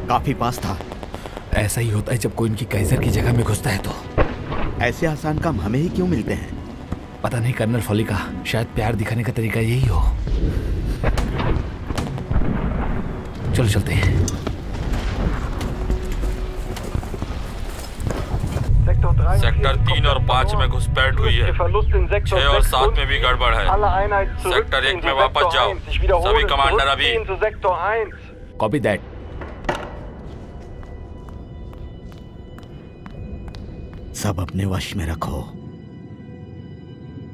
काफी पास था। ऐसा ही होता है जब कोई इनकी काइजर की जगह में घुसता है तो। ऐसे आसान काम हमें ही क्यों मिलते हैं? पता नहीं कर्नल फॉली का शायद प्यार दिखाने का तरीका यही हो। चलो चलते हैं। सेक्टर 3 और 5 में घुसपैठ हुई है। 6 और 7 में भी गड़बड़ है। सेक्टर 1 में वापस जाओ। सभी कमांडर अभी। Copy that. सब अपने वश में रखो,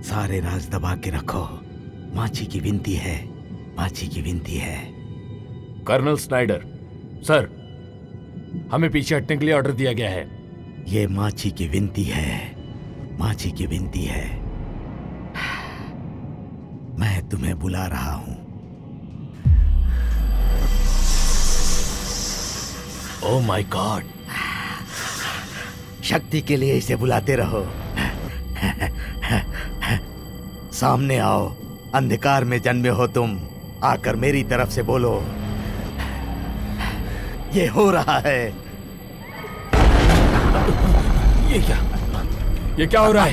सारे राज दबा के रखो। माची की विनती है, माची की विनती है। कर्नल स्नाइडर सर, हमें पीछे हटने के लिए ऑर्डर दिया गया है। ये माची की विनती है, माची की विनती है। मैं तुम्हें बुला रहा हूं। Oh my God. शक्ति के लिए इसे बुलाते रहो। सामने आओ, अंधकार में जन्मे हो तुम। आकर मेरी तरफ से बोलो, ये हो रहा है। ये क्या हो रहा है?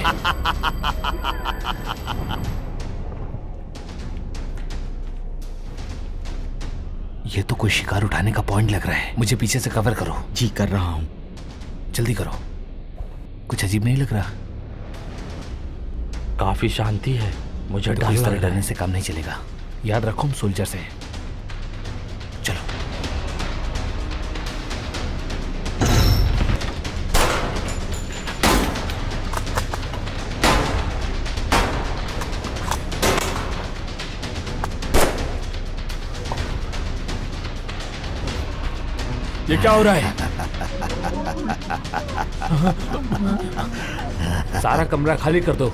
ये तो कोई शिकार उठाने का पॉइंट लग रहा है। मुझे पीछे से कवर करो। जी कर रहा हूं। जल्दी करो। कुछ अजीब नहीं लग रहा? काफी शांति है। मुझे डर इस लग तरह रहा है। डरने से काम नहीं चलेगा। याद रखो हम सोल्जर से। चलो। ये क्या हो रहा है? सारा कमरा खाली कर दो।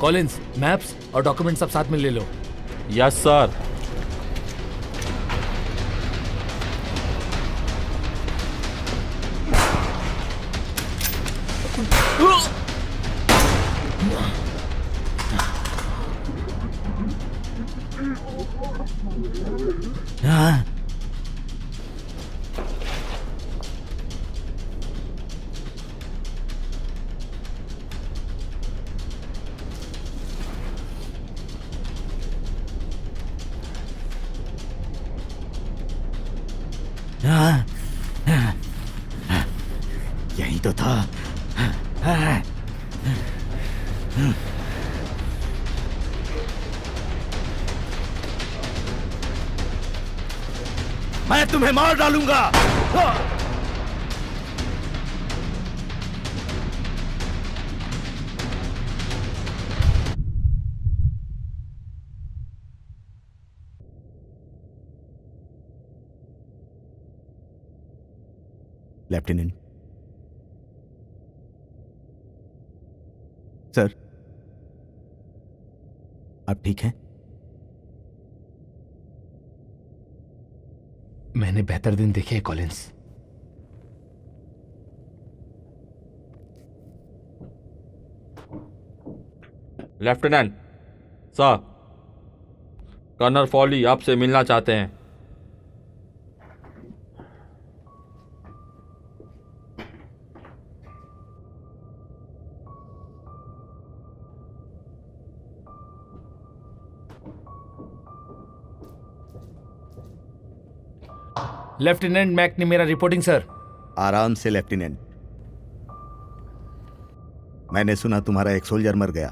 कॉलिंस, मैप्स और डॉक्यूमेंट सब साथ में ले लो। Yes sir. हाँ? हाँ? यही तो था। मैं तुम्हें मार डालूंगा। लेफ्टिनेंट सर, आप ठीक हैं? मैंने बेहतर दिन देखे हैं Collins. Lieutenant sir, colonel Foley आपसे मिलना चाहते हैं। लेफ्टिनेंट मैक ने मेरा रिपोर्टिंग सर। आराम से लेफ्टिनेंट। मैंने सुना तुम्हारा एक सोल्जर मर गया।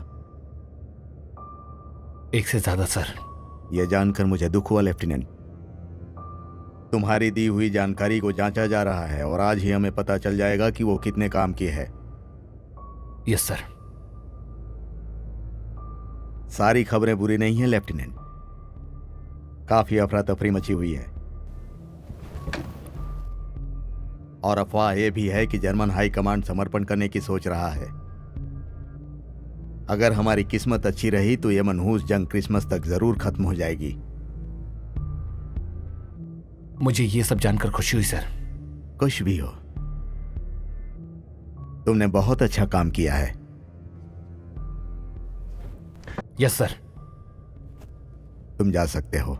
एक से ज्यादा सर। यह जानकर मुझे दुख हुआ लेफ्टिनेंट। तुम्हारी दी हुई जानकारी को जांचा जा रहा है और आज ही हमें पता चल जाएगा कि वो कितने काम की है। Yes sir. सारी खबरें बुरी नहीं हैं लेफ्टिनेंट। काफी अफरा तफरी मची हुई है और अफवाह यह भी है कि जर्मन हाई कमांड समर्पण करने की सोच रहा है। अगर हमारी किस्मत अच्छी रही तो यह मनहूस जंग क्रिसमस तक जरूर खत्म हो जाएगी। मुझे ये सब जानकर खुशी हुई सर। कुछ भी हो, तुमने बहुत अच्छा काम किया है। Yes sir. तुम जा सकते हो।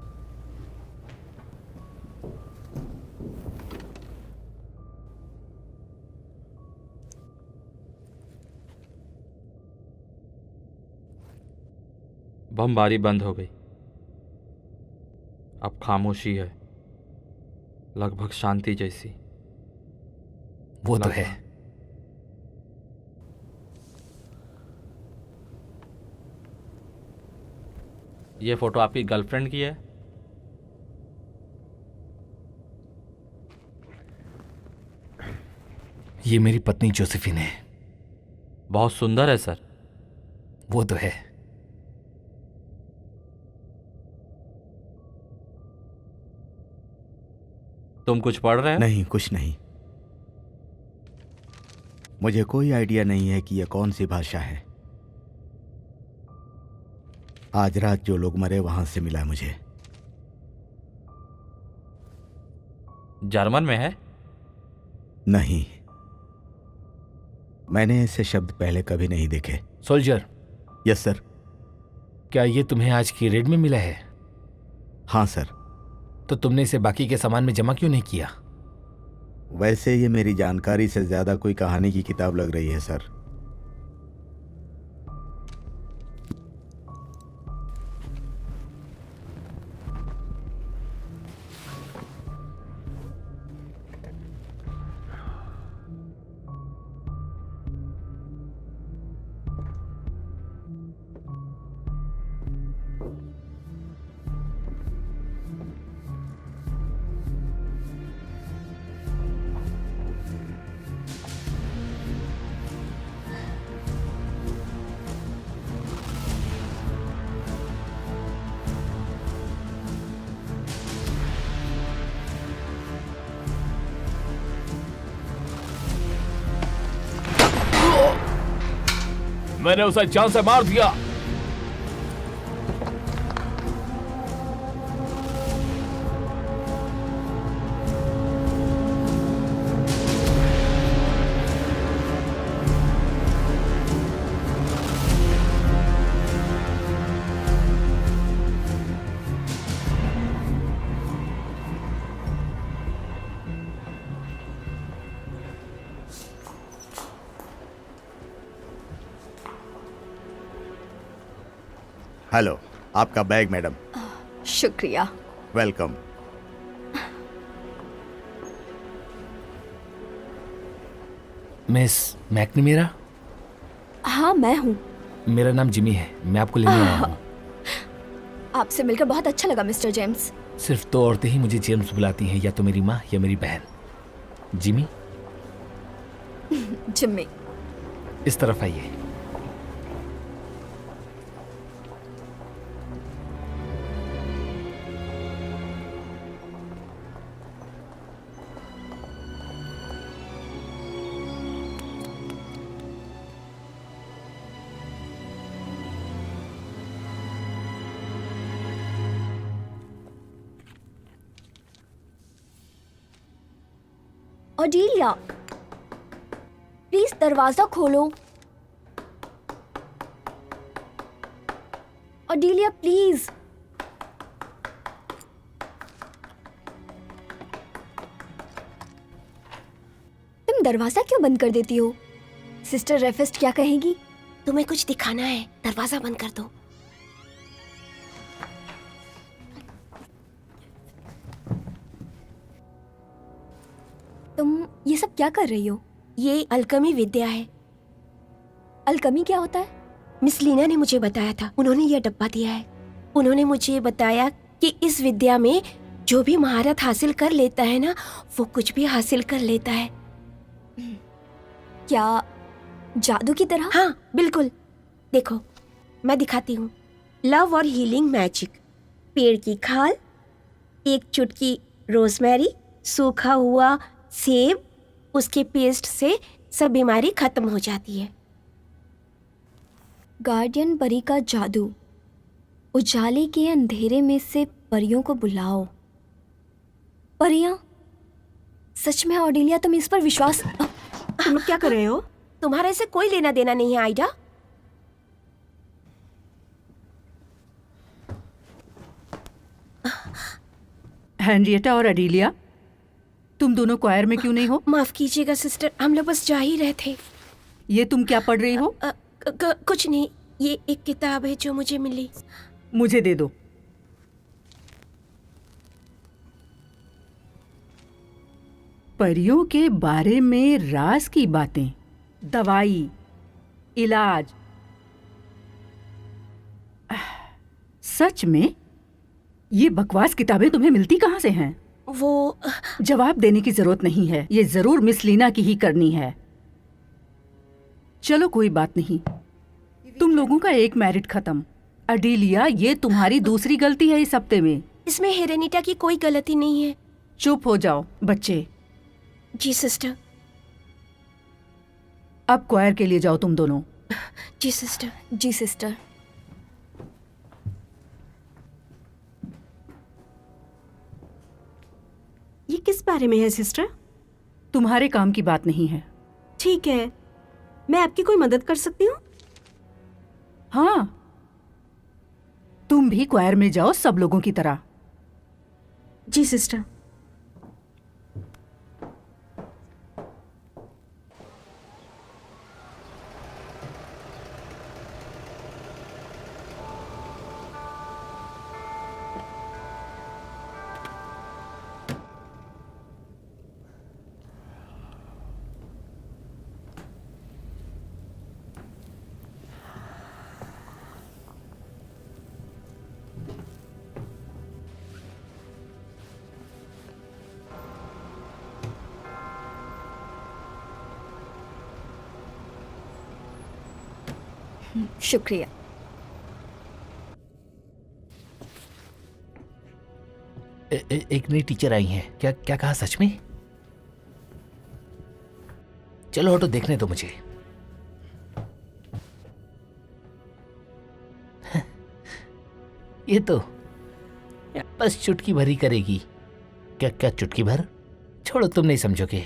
बमबारी बंद हो गई। अब खामोशी है, लगभग शांति जैसी। वो तो है। ये फोटो आपकी गर्लफ्रेंड की है? ये मेरी पत्नी जोसेफिन है। बहुत सुंदर है सर। वो तो है। तुम कुछ पढ़ रहे हो? नहीं, कुछ नहीं। मुझे कोई आइडिया नहीं है कि यह कौन सी भाषा है। आज रात जो लोग मरे वहां से मिला मुझे। जर्मन में है? नहीं, मैंने ऐसे शब्द पहले कभी नहीं देखे। सोल्जर। Yes sir. क्या ये तुम्हें आज की रेड में मिला है? हाँ सर। तो तुमने इसे बाकी के सामान में जमा क्यों नहीं किया? वैसे ये मेरी जानकारी से ज्यादा कोई कहानी की किताब लग रही है सर। मैंने उसे जान से मार दिया। हेलो, आपका बैग मैडम। शुक्रिया। वेलकम। मिस मैकनमेरा? हाँ, मैं हूँ। मेरा नाम जिमी है, मैं आपको लेने आया हूँ। आपसे मिलकर बहुत अच्छा लगा मिस्टर जेम्स। सिर्फ दो औरतें ही मुझे जेम्स बुलाती हैं, या तो मेरी माँ या मेरी बहन। जिमी? जिम्मी। इस तरफ आइए। ऑडिलिया, प्लीज दरवाजा खोलो। ऑडिलिया प्लीज। तुम दरवाजा क्यों बंद कर देती हो? सिस्टर रेफेस्ट क्या कहेगी? तुम्हें कुछ दिखाना है, दरवाजा बंद कर दो। तुम ये सब क्या कर रही हो? ये अलकमी विद्या है। अलकमी क्या होता है? मिस लीना ने मुझे बताया था, उन्होंने यह डब्बा दिया है। उन्होंने मुझे बताया कि इस विद्या में जो भी महारत हासिल कर लेता है ना, वो कुछ भी हासिल कर लेता है। क्या जादू की तरह? हाँ बिल्कुल। देखो मैं दिखाती हूँ। लव और हीलिंग मैजिक। पेड़ की खाल, एक चुटकी रोजमेरी, सूखा हुआ सेब, उसके पेस्ट से सब बीमारी खत्म हो जाती है। गार्डियन परी का जादू। उजाले के अंधेरे में से परियों को बुलाओ। परियां? सच में ऑडिलिया, तुम इस पर विश्वास? तुम क्या कर रहे हो? तुम्हारा इससे कोई लेना देना नहीं है आइडा। हेनरिएटा और एडिलिया, तुम दोनों क्वायर में क्यों नहीं हो? माफ कीजिएगा सिस्टर, हम लोग बस जा ही रहे थे। ये तुम क्या पढ़ रही हो? कुछ नहीं, ये एक किताब है जो मुझे मिली। मुझे दे दो। परियों के बारे में राज की बातें, दवाई, इलाज। सच में ये बकवास किताबें तुम्हें मिलती कहाँ से हैं? वो जवाब देने की जरूरत नहीं है, ये जरूर मिस लीना की ही करनी है। चलो कोई बात नहीं, तुम लोगों का एक मैरिट खत्म। अडीलिया, ये तुम्हारी दूसरी गलती है इस हफ्ते में। इसमें हेरेनिटा की कोई गलती नहीं है। चुप हो जाओ बच्चे। जी सिस्टर। अब क्वायर के लिए जाओ तुम दोनों। जी सिस्टर। जी सिस्टर। ये किस बारे में है सिस्टर? तुम्हारे काम की बात नहीं है। ठीक है, मैं आपकी कोई मदद कर सकती हूँ? हाँ, तुम भी क्वायर में जाओ सब लोगों की तरह। जी सिस्टर। शुक्रिया। एक नई टीचर आई हैं। क्या क्या कहा? सच में? चलो हटो, देखने दो मुझे। ये तो बस चुटकी भर ही करेगी। क्या क्या चुटकी भर? छोड़ो, तुम नहीं समझोगे।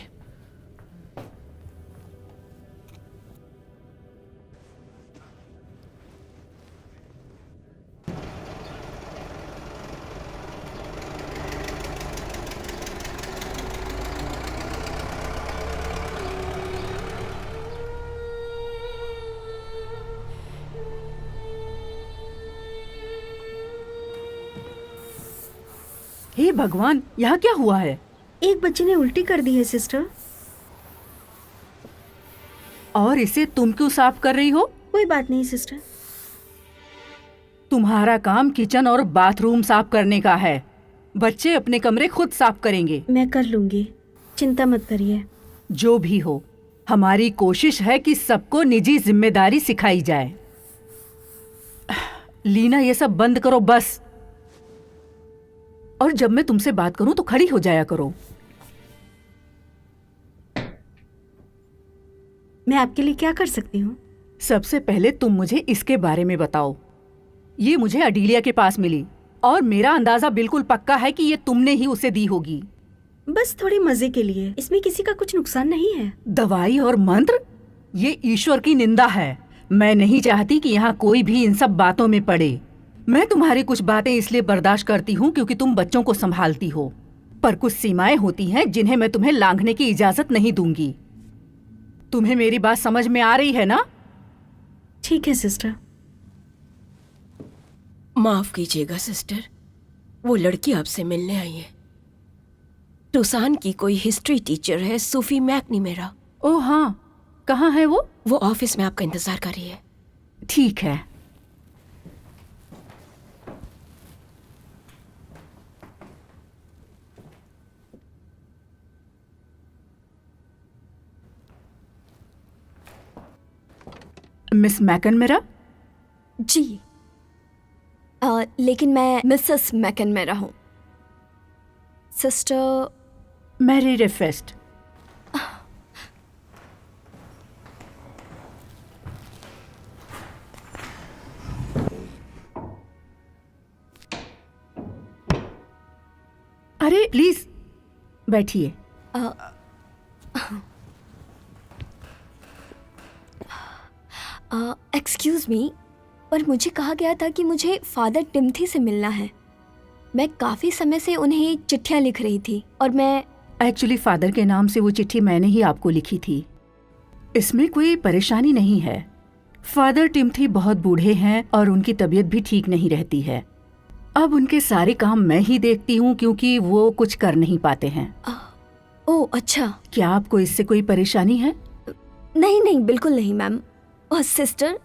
हे भगवान, यहाँ क्या हुआ है? एक बच्चे ने उल्टी कर दी है सिस्टर। और इसे तुम क्यों साफ कर रही हो? कोई बात नहीं सिस्टर। तुम्हारा काम किचन और बाथरूम साफ करने का है। बच्चे अपने कमरे खुद साफ करेंगे। मैं कर लूंगी, चिंता मत करिए। जो भी हो, हमारी कोशिश है कि सबको निजी जिम्मेदारी सिखाई जाए। लीना, ये सब बंद करो बस। और जब मैं तुमसे बात करूं तो खड़ी हो जाया करो। मैं आपके लिए क्या कर सकती हूँ? सबसे पहले तुम मुझे इसके बारे में बताओ। ये मुझे अडीलिया के पास मिली और मेरा अंदाजा बिल्कुल पक्का है कि ये तुमने ही उसे दी होगी। बस थोड़ी मजे के लिए, इसमें किसी का कुछ नुकसान नहीं है। दवाई और मंत्र, ये ईश्वर की निंदा है। मैं नहीं चाहती कि यहाँ कोई भी इन सब बातों में पड़े। मैं तुम्हारी कुछ बातें इसलिए बर्दाश्त करती हूँ क्योंकि तुम बच्चों को संभालती हो, पर कुछ सीमाएं होती हैं जिन्हें मैं तुम्हें लांघने की इजाजत नहीं दूंगी। तुम्हें मेरी बात समझ में आ रही है ना? ठीक है सिस्टर। माफ कीजिएगा सिस्टर, वो लड़की आपसे मिलने आई है। टूसान की कोई हिस्ट्री टीचर है, सूफी मैकनिमेरा। ओह हाँ, कहाँ है वो? वो ऑफिस में आपका इंतजार कर रही है। ठीक है। मिस मैकनमेरा? जी, लेकिन मैं मिसेस मैकनमेरा हूँ। सिस्टर मैरी रेफेस्ट। अरे प्लीज बैठिए। एक्सक्यूज मी, पर मुझे कहा गया था कि मुझे फादर टिम्थी से मिलना है। मैं काफ़ी समय से उन्हें चिट्ठियाँ लिख रही थी और मैं एक्चुअली फादर के नाम से वो चिट्ठी मैंने ही आपको लिखी थी। इसमें कोई परेशानी नहीं है। फादर टिम्थी बहुत बूढ़े हैं और उनकी तबीयत भी ठीक नहीं रहती है। अब उनके सारे काम मैं ही देखती हूँ क्योंकि वो कुछ कर नहीं पाते हैं। ओह अच्छा। क्या आपको इससे कोई परेशानी है? नहीं नहीं, बिल्कुल नहीं मैम। और सिस्टर?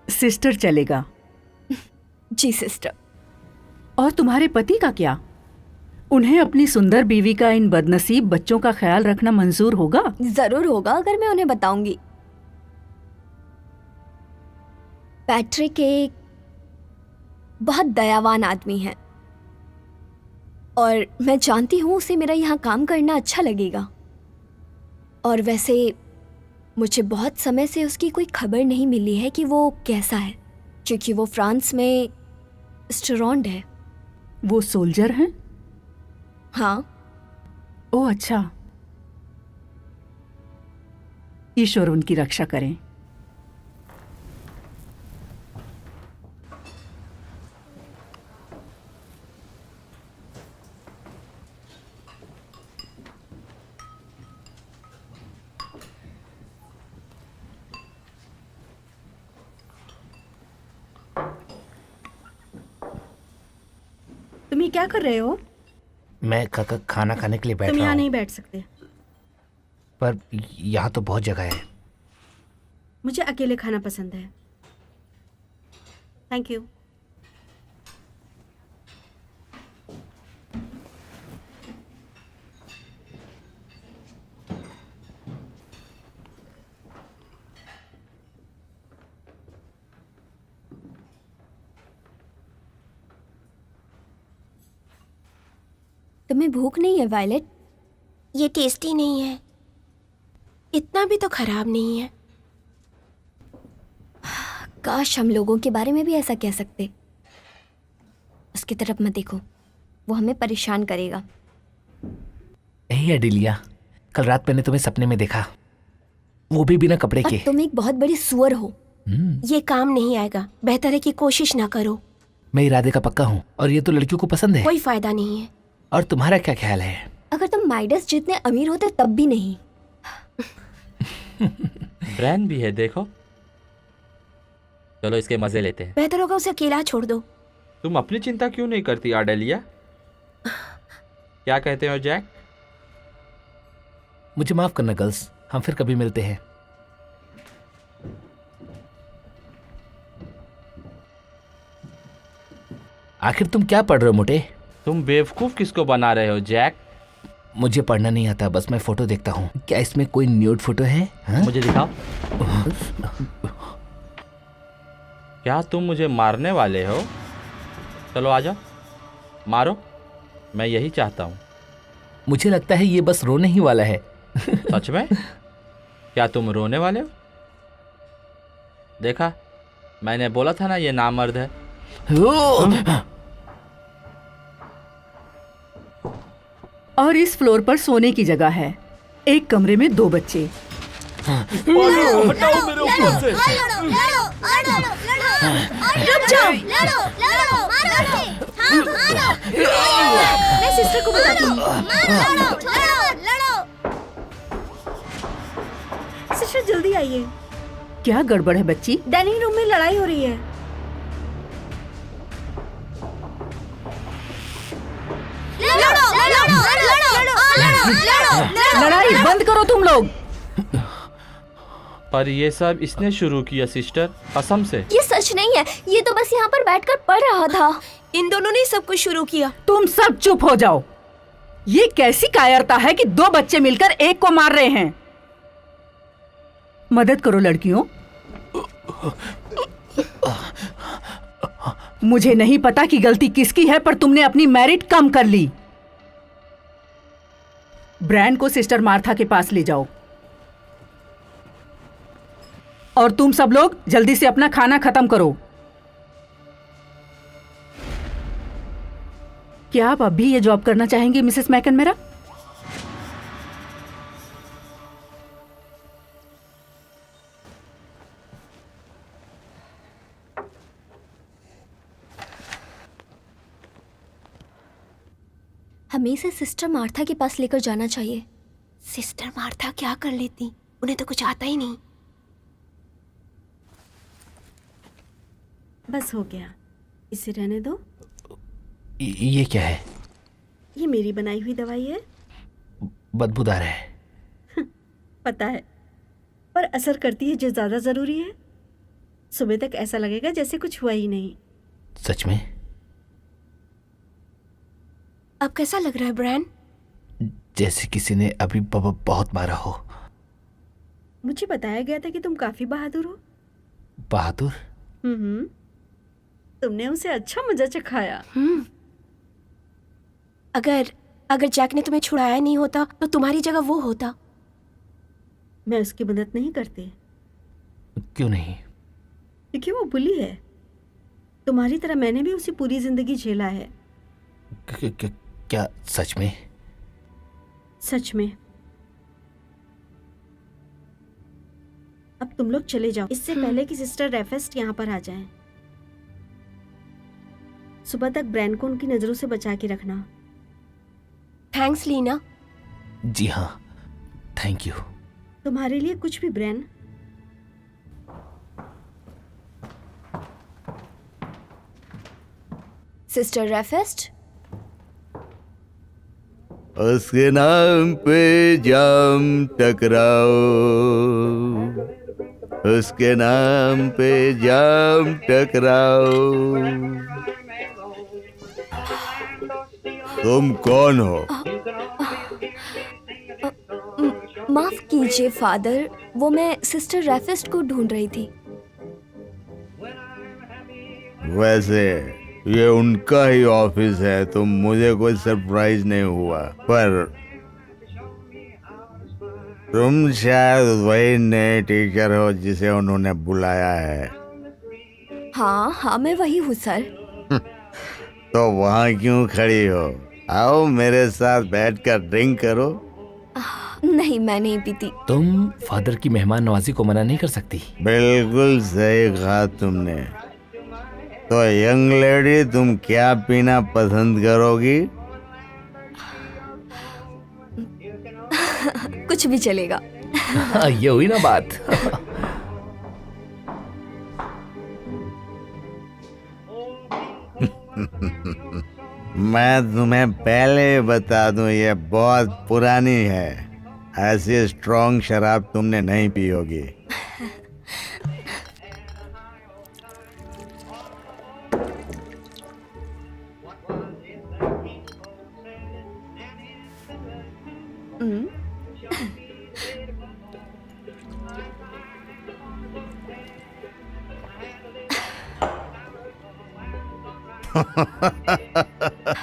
सिस्टर चलेगा। जी सिस्टर। और तुम्हारे पति का क्या? उन्हें अपनी सुंदर बीवी का इन बदनसीब बच्चों का ख्याल रखना मंजूर होगा? जरूर होगा, अगर मैं उन्हें बताऊंगी। पैट्रिक एक बहुत दयावान आदमी है और मैं जानती हूँ उसे मेरा यहाँ काम करना अच्छा लगेगा। और वैसे मुझे बहुत समय से उसकी कोई खबर नहीं मिली है कि वो कैसा है, क्योंकि वो फ्रांस में स्टोरॉन्ड है। वो सोल्जर हैं? हाँ। ओह अच्छा। ईश्वर उनकी रक्षा करें। तुम ये क्या कर रहे हो? मैं खाना खाने के लिए बैठ तुम रहा यहाँ हूँ, नहीं बैठ सकते। पर यहाँ तो बहुत जगह है। मुझे अकेले खाना पसंद है। Thank you. तुम्हें भूख नहीं है वायलेट? ये टेस्टी नहीं है, इतना भी तो खराब नहीं है। काश हम लोगों के बारे में भी ऐसा कह सकते। उसकी तरफ मत देखो, वो हमें परेशान करेगा। नहीं एडिलिया, कल रात मैंने तुम्हें सपने में देखा, वो भी बिना कपड़े और के। तुम एक बहुत बड़ी सुअर हो। ये काम नहीं आएगा, बेहतर है कि कोशिश ना करो। मैं इरादे का पक्का हूँ और ये तो लड़कियों को पसंद है। कोई फायदा नहीं है। और तुम्हारा क्या ख्याल है? अगर तुम माइडस जितने अमीर होते तब भी नहीं। ब्रैन भी है देखो। चलो इसके मजे लेते हैं। बेहतर होगा उसे अकेला छोड़ दो। तुम अपनी चिंता क्यों नहीं करती आडेलिया? क्या कहते हो जैक? मुझे माफ करना गर्ल्स, हम फिर कभी मिलते हैं। आखिर तुम क्या पढ़ रहे हो मोटे? तुम बेवकूफ किसको बना रहे हो जैक? मुझे पढ़ना नहीं आता, बस मैं फोटो देखता हूँ। क्या इसमें कोई न्यूड फोटो है? हाँ? मुझे दिखाओ। क्या तुम मुझे मारने वाले हो? चलो आ जाओ, मारो, मैं यही चाहता हूँ। मुझे लगता है ये बस रोने ही वाला है। सच में? क्या तुम रोने वाले हो? देखा, मैंने बोला था ना ये नामर्द है। और इस फ्लोर पर सोने की जगह है। एक कमरे में 2 बच्चे। हटाओ मेरे ऊपर से। रुक जाओ। मैं सिस्टर को बताती हूँ। सिस्टर जल्दी आइए, क्या गड़बड़ है बच्ची? डाइनिंग रूम में लड़ाई हो रही है। लड़ाई बंद करो तुम लोग। पर ये सब इसने शुरू किया सिस्टर, कसम से। ये सच नहीं है, ये तो बस यहाँ पर बैठकर पढ़ रहा था। इन दोनों ने सब कुछ शुरू किया। तुम सब चुप हो जाओ। ये कैसी कायरता है कि 2 बच्चे मिलकर एक को मार रहे हैं। मदद करो लड़कियों। मुझे नहीं पता कि गलती किसकी है, पर तुमने अपनी मेरिट कम कर ली। ब्रैंड को सिस्टर मार्था के पास ले जाओ। और तुम सब लोग जल्दी से अपना खाना खत्म करो। क्या आप अब भी ये जॉब करना चाहेंगे मिसेस मैकनमेरा? हमें इसे सिस्टर मार्था के पास लेकर जाना चाहिए। सिस्टर मार्था क्या कर लेती, उन्हें तो कुछ आता ही नहीं। बस हो गया, इसे रहने दो। ये क्या है? ये मेरी बनाई हुई दवाई है। बदबूदार है। पता है, पर असर करती है जो ज्यादा जरूरी है। सुबह तक ऐसा लगेगा जैसे कुछ हुआ ही नहीं। सच में? अब कैसा लग रहा है ब्रैन? जैसे किसी ने अभी बहुत मारा हो। मुझे बताया गया था कि तुम काफी बहादुर हो। बहादुर? तुमने उसे अच्छा मजा चखाया। अगर जैक ने तुम्हें छुड़ाया नहीं होता तो तुम्हारी जगह वो होता। मैं उसकी मदद नहीं करती क्यों नहीं? क्योंकि वो बुली है। तुम्हारी तरह मैंने भी उसे पूरी जिंदगी झेला है। क्या सच में? सच में। अब तुम लोग चले जाओ, इससे पहले कि सिस्टर रेफेस्ट यहाँ पर आ जाएं। सुबह तक ब्रैन को उनकी नजरों से बचा के रखना। थैंक्स लीना। जी हाँ, थैंक यू। तुम्हारे लिए कुछ भी ब्रैन। सिस्टर रेफेस्ट, उसके नाम पे जाम टकराओ, उसके नाम पे जाम टकराओ। तुम कौन हो? माफ कीजिए फादर, वो मैं सिस्टर रेफेस्ट को ढूंढ रही थी। वैसे ये उनका ही ऑफिस है तो मुझे कोई सरप्राइज नहीं हुआ, पर तुम शायद वही नए टीचर हो जिसे उन्होंने बुलाया है। हाँ, मैं वही हूँ सर। तो वहाँ क्यों खड़ी हो? आओ मेरे साथ बैठकर ड्रिंक करो। नहीं, मैं नहीं पीती। तुम फादर की मेहमान नवाजी को मना नहीं कर सकती। बिल्कुल सही कहा तुमने। तो यंग लेडी, तुम क्या पीना पसंद करोगी? कुछ भी चलेगा। ये हुई ना बात। मैं तुम्हें पहले बता दूं, ये बहुत पुरानी है। ऐसी स्ट्रॉन्ग शराब तुमने नहीं पी होगी।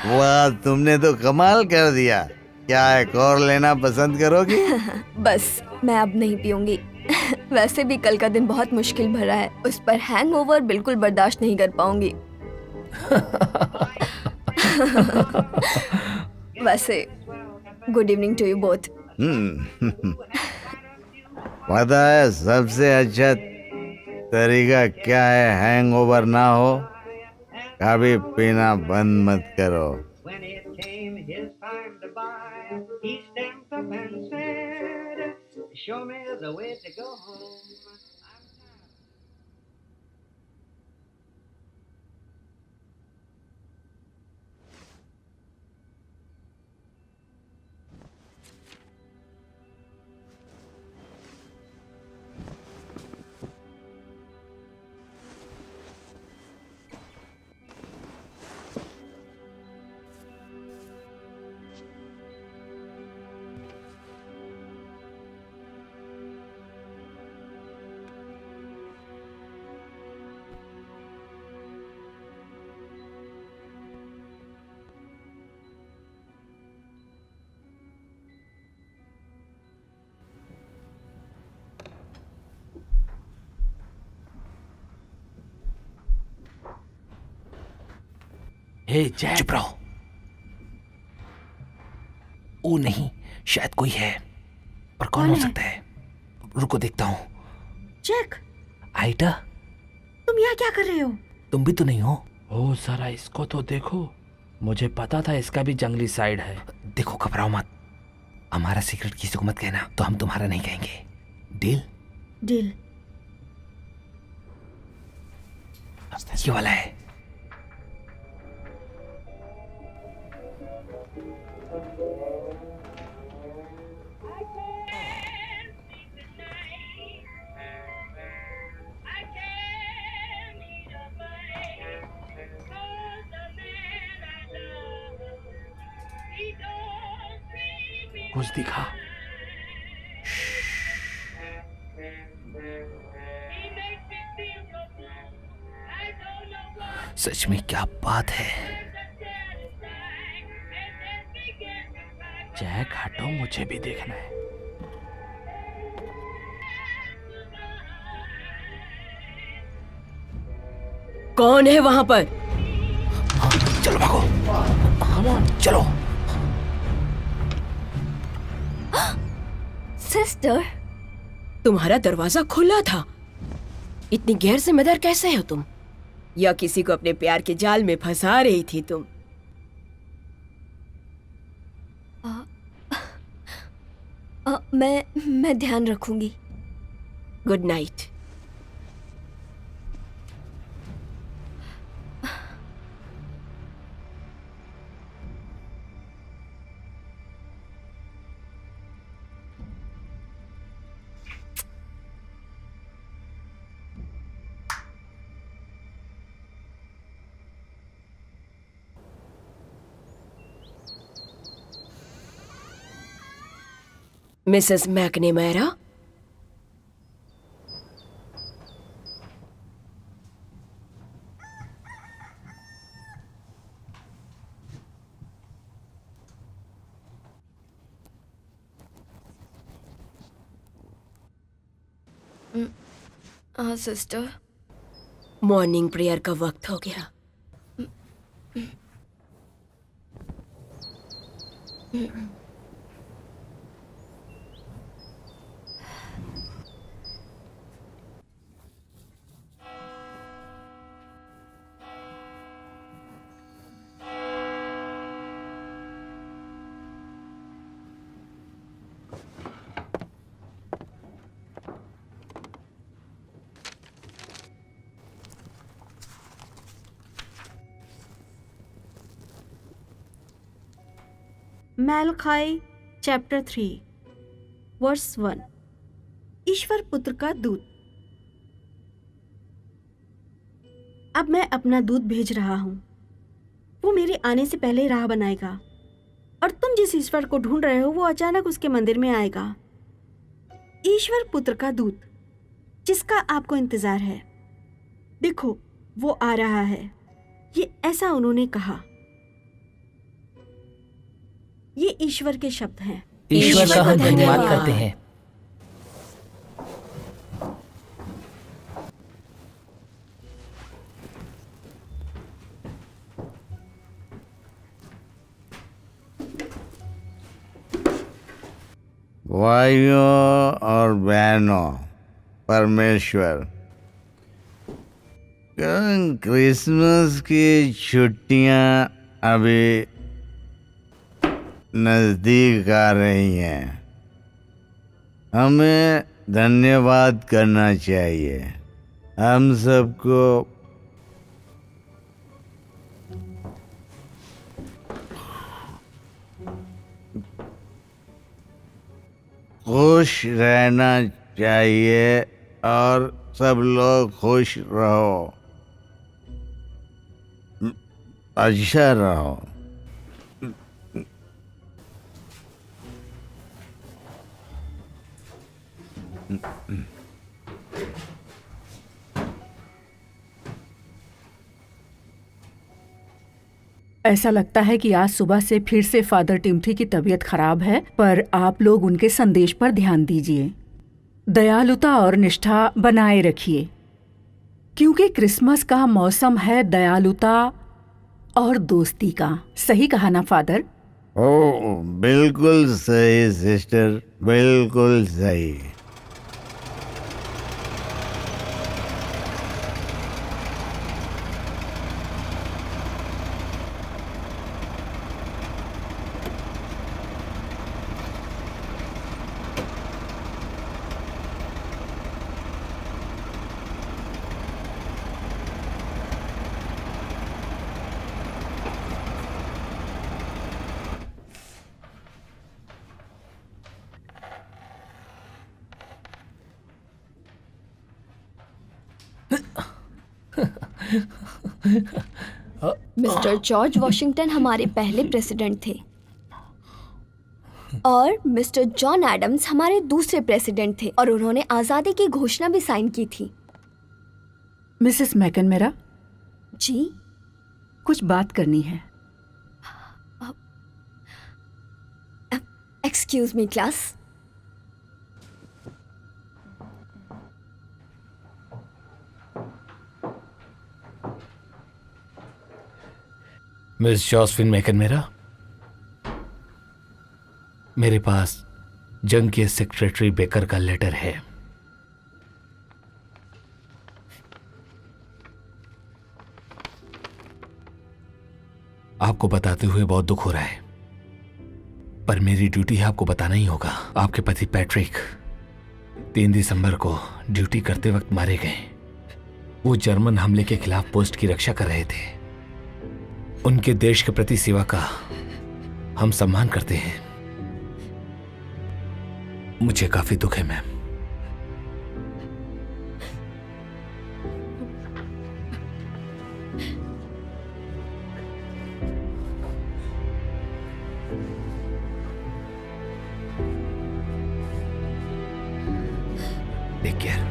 वाह, तुमने तो कमाल कर दिया। क्या एक और लेना पसंद करोगी? बस, मैं अब नहीं पीऊंगी। वैसे भी कल का दिन बहुत मुश्किल भरा है, उस पर हैंगओवर बिल्कुल बर्दाश्त नहीं कर पाऊंगी। वैसे good evening to you both. पता है सबसे अच्छा तरीका क्या है हैंगओवर ना हो? कभी पीना बंद मत करो। When it came his time to buy, he stamped up and said, show me the way to go home. Hey Jack, चुप रहो। ओ नहीं, शायद कोई है। पर कौन हो सकता है? रुको देखता हूँ। जैक, आइटा, तुम यहाँ क्या कर रहे हो? तुम भी तो नहीं हो? ओ सारा, इसको तो देखो। मुझे पता था इसका भी जंगली साइड है। देखो, घबराओ मत। हमारा सीक्रेट किसी को मत कहना, तो हम तुम्हारा नहीं कहेंगे। डील? डील। ये वाला है। कुछ दिखा। सच में क्या बात है। जैक हटो, मुझे भी देखना है। कौन है वहां पर? चलो भागो, चलो। सिस्टर, तुम्हारा दरवाजा खुला था। इतनी गैर जिम्मेदार कैसे हो तुम? या किसी को अपने प्यार के जाल में फंसा रही थी तुम? मैं ध्यान रखूंगी। Good night. मिसेस मैकनेमेरा, हाँ सिस्टर। मॉर्निंग प्रेयर का वक्त हो गया। मैलखाई चैप्टर 3 वर्स 1। ईश्वर पुत्र का दूत। अब मैं अपना दूत भेज रहा हूं। वो मेरे आने से पहले राह बनाएगा, और तुम जिस ईश्वर को ढूंढ रहे हो वो अचानक उसके मंदिर में आएगा। ईश्वर पुत्र का दूत जिसका आपको इंतजार है, देखो वो आ रहा है। ये ऐसा उन्होंने कहा। ये ईश्वर के शब्द हैं। ईश्वर का हम धन्यवाद करते हैं। भाइयों और बहनों, परमेश्वर, क्रिसमस की छुट्टियां अभी नज़दीक आ रही हैं। हमें धन्यवाद करना चाहिए। हम सबको खुश रहना चाहिए और सब लोग खुश रहो, अच्छा रहो। ऐसा लगता है कि आज सुबह से फिर से फादर टिम्थी की तबीयत खराब है, पर आप लोग उनके संदेश पर ध्यान दीजिए। दयालुता और निष्ठा बनाए रखिए, क्योंकि क्रिसमस का मौसम है दयालुता और दोस्ती का। सही कहा ना फादर? ओ बिल्कुल सही सिस्टर, बिल्कुल सही। मिस्टर जॉर्ज वॉशिंगटन हमारे पहले प्रेसिडेंट थे और मिस्टर जॉन एडम्स हमारे दूसरे प्रेसिडेंट थे और उन्होंने आज़ादी की घोषणा भी साइन की थी। मिसेस मैकनमेरा, जी, कुछ बात करनी है। Excuse me class. मिस जॉसफिन मैकनमेरा, मेरे पास जंग के सेक्रेटरी बेकर का लेटर है। आपको बताते हुए बहुत दुख हो रहा है, पर मेरी ड्यूटी है, आपको बताना ही होगा। आपके पति पैट्रिक 3 दिसंबर को ड्यूटी करते वक्त मारे गए। वो जर्मन हमले के खिलाफ पोस्ट की रक्षा कर रहे थे। उनके देश के प्रति सेवा का हम सम्मान करते हैं। मुझे काफी दुख है मैम। Take care.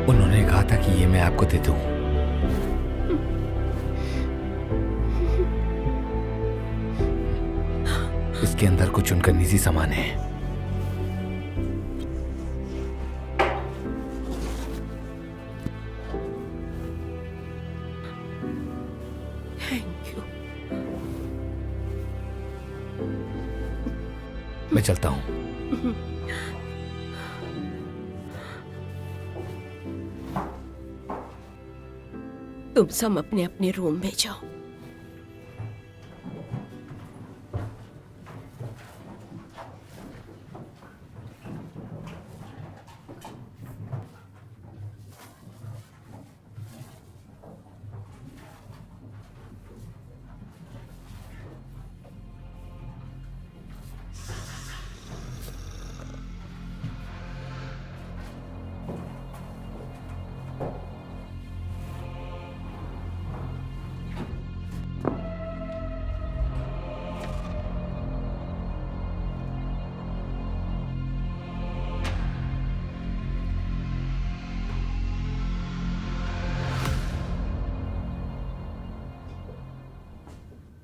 उन्होंने कहा था कि ये मैं आपको दे दूं। इसके अंदर कुछ उनका निजी सामान है। Thank you. मैं चलता हूं। तुम सब अपने अपने रूम में जाओ।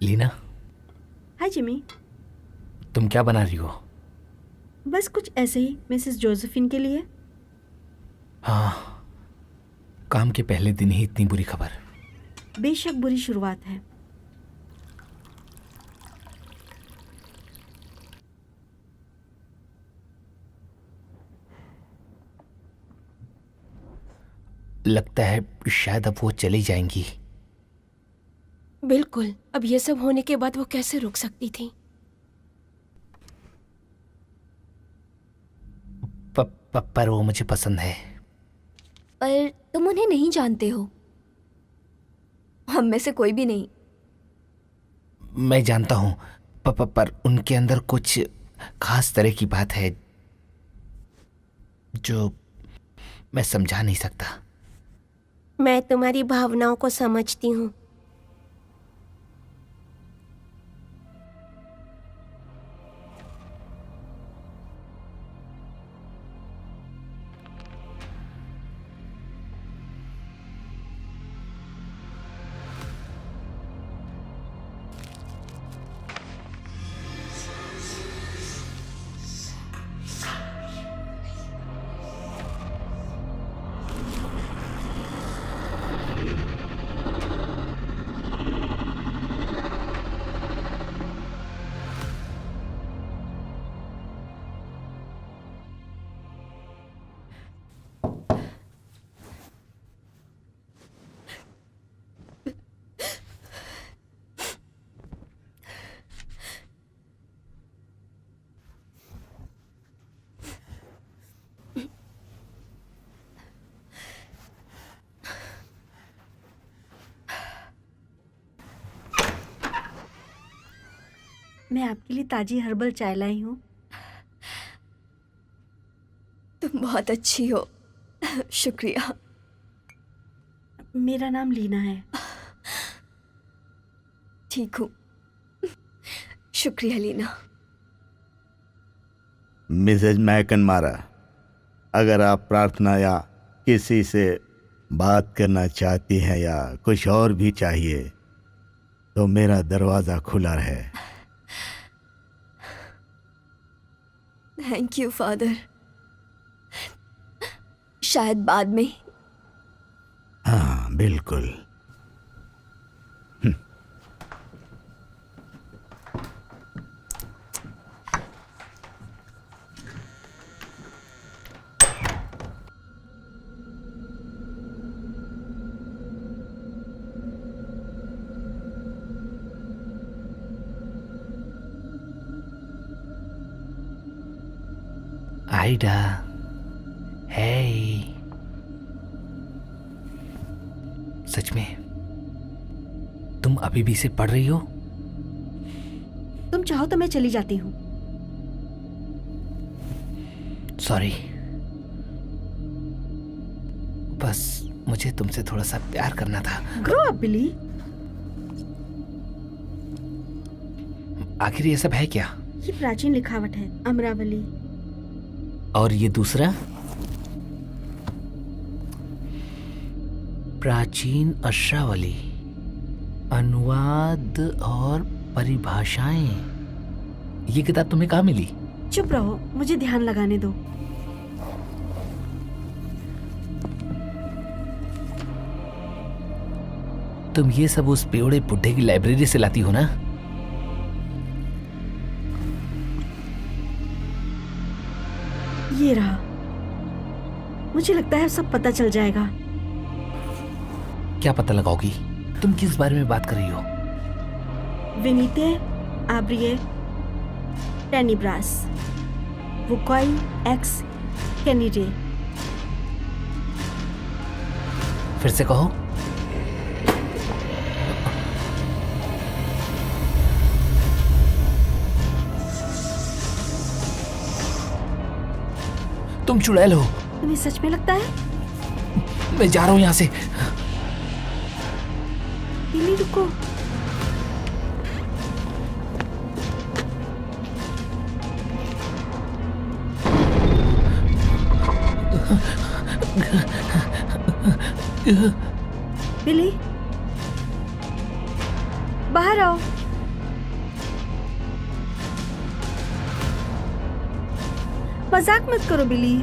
लीना, हाय जिमी। तुम क्या बना रही हो? बस कुछ ऐसे ही मिसेस जोसेफिन के लिए। हाँ, काम के पहले दिन ही इतनी बुरी खबर। बेशक बुरी शुरुआत है। लगता है शायद अब वो चली जाएंगी। बिल्कुल, अब ये सब होने के बाद वो कैसे रुक सकती थी? पर वो मुझे पसंद है। पर तुम उन्हें नहीं जानते हो। हम में से कोई भी नहीं। मैं जानता हूं, पर उनके अंदर कुछ खास तरह की बात है जो मैं समझा नहीं सकता। मैं तुम्हारी भावनाओं को समझती हूँ। मैं आपके लिए ताजी हर्बल चाय लाई हूँ। तुम बहुत अच्छी हो। शुक्रिया। मेरा नाम लीना है। ठीक हूँ। शुक्रिया लीना। मिसेज मैकनमारा, अगर आप प्रार्थना या किसी से बात करना चाहती हैं या कुछ और भी चाहिए तो मेरा दरवाज़ा खुला है। Thank you father. शायद बाद में। हाँ बिल्कुल। आइडा, हे। सच में तुम अभी भी इसे पढ़ रही हो? तुम चाहो तो मैं चली जाती हूँ। सॉरी, बस मुझे तुमसे थोड़ा सा प्यार करना था। ग्रो अप बिली। आखिर ये सब है क्या? ये प्राचीन लिखावट है, अमरावली। और ये दूसरा? प्राचीन अश्रावली, अनुवाद और परिभाषाएं। ये किताब तुम्हें कहाँ मिली? चुप रहो, मुझे ध्यान लगाने दो। तुम ये सब उस बेवड़े बुड्ढे की लाइब्रेरी से लाती हो ना? ये रहा। मुझे लगता है सब पता चल जाएगा। क्या पता लगाओगी? तुम किस बारे में बात कर रही हो? विनीते आब्रिये टेनिब्रास वुकॉई एक्स कैनिडे। फिर से कहो। तुम चुड़ैल हो। तुम्हें सच में लगता है? मैं जा रहा हूं यहां से। बिली रुको। बिली, बाहर आओ। मजाक मत करो बिली।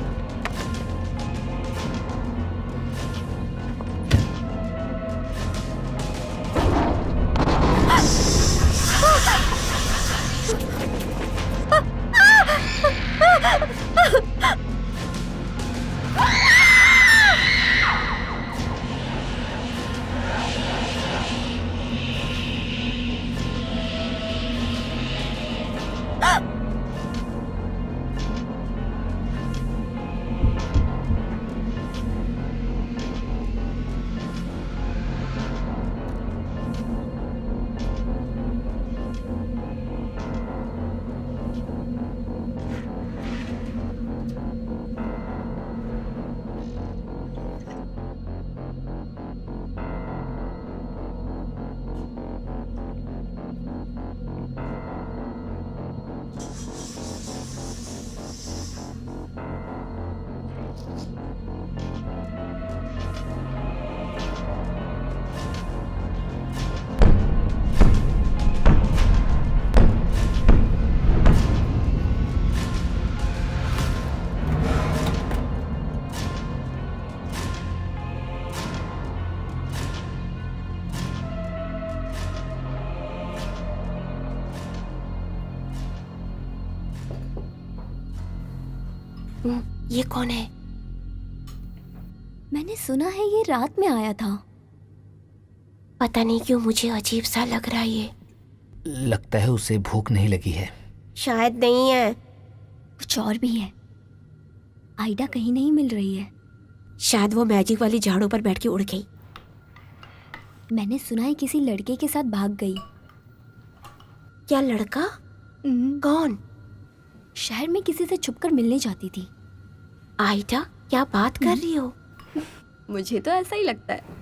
ये कौन है? मैंने सुना है ये रात में आया था। पता नहीं क्यों मुझे अजीब सा लग रहा है ये। लगता है उसे भूख नहीं लगी है। शायद नहीं है। कुछ और भी है। आइडा कहीं नहीं मिल रही है। शायद वो मैजिक वाली झाड़ू पर बैठ के उड़ गई। मैंने सुना है किसी लड़के के साथ भाग गई। क्या लड़का? कौन? शहर में किसी से छुपकर मिलने जाती थी। आइडा, क्या बात कर रही हो? मुझे तो ऐसा ही लगता है।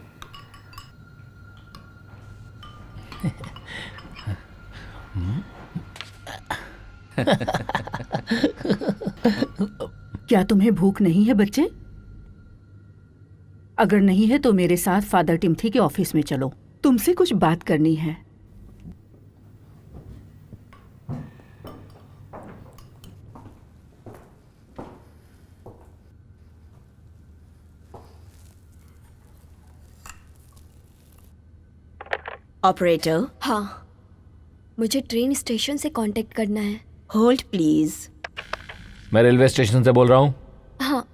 क्या तुम्हें भूख नहीं है बच्चे? अगर नहीं है तो मेरे साथ फादर टिम्थी के ऑफिस में चलो, तुमसे कुछ बात करनी है। ऑपरेटर, हाँ, मुझे ट्रेन स्टेशन से कांटेक्ट करना है। Hold please. मैं रेलवे स्टेशन से बोल रहा हूँ। हाँ,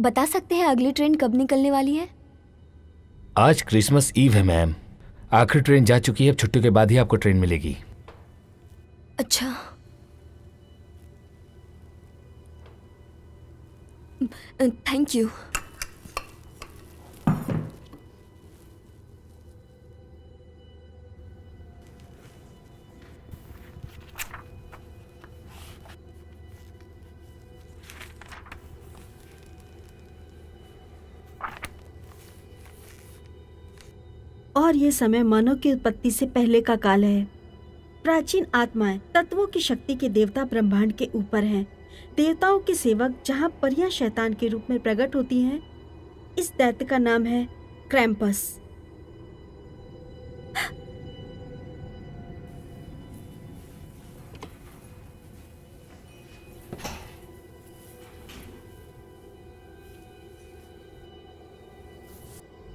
बता सकते हैं अगली ट्रेन कब निकलने वाली है? आज क्रिसमस ईव है मैम। आखिरी ट्रेन जा चुकी है, अब छुट्टी के बाद ही आपको ट्रेन मिलेगी। अच्छा, थैंक यू। और ये समय मानव की उत्पत्ति से पहले का काल है। प्राचीन आत्माएं तत्वों की शक्ति के देवता ब्रह्मांड के ऊपर हैं। देवताओं के सेवक जहां परियां शैतान के रूप में प्रकट होती हैं। इस दैत्य का नाम है क्रैम्पस।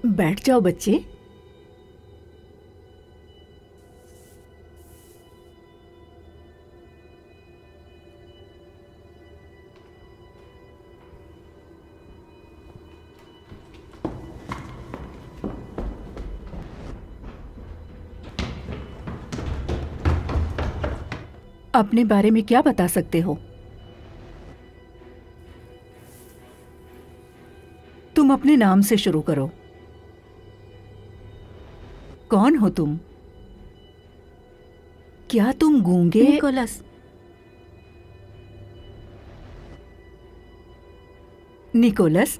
बैठ जाओ बच्चे। अपने बारे में क्या बता सकते हो? तुम अपने नाम से शुरू करो। कौन हो तुम? क्या तुम गूंगे? निकोलस। निकोलस?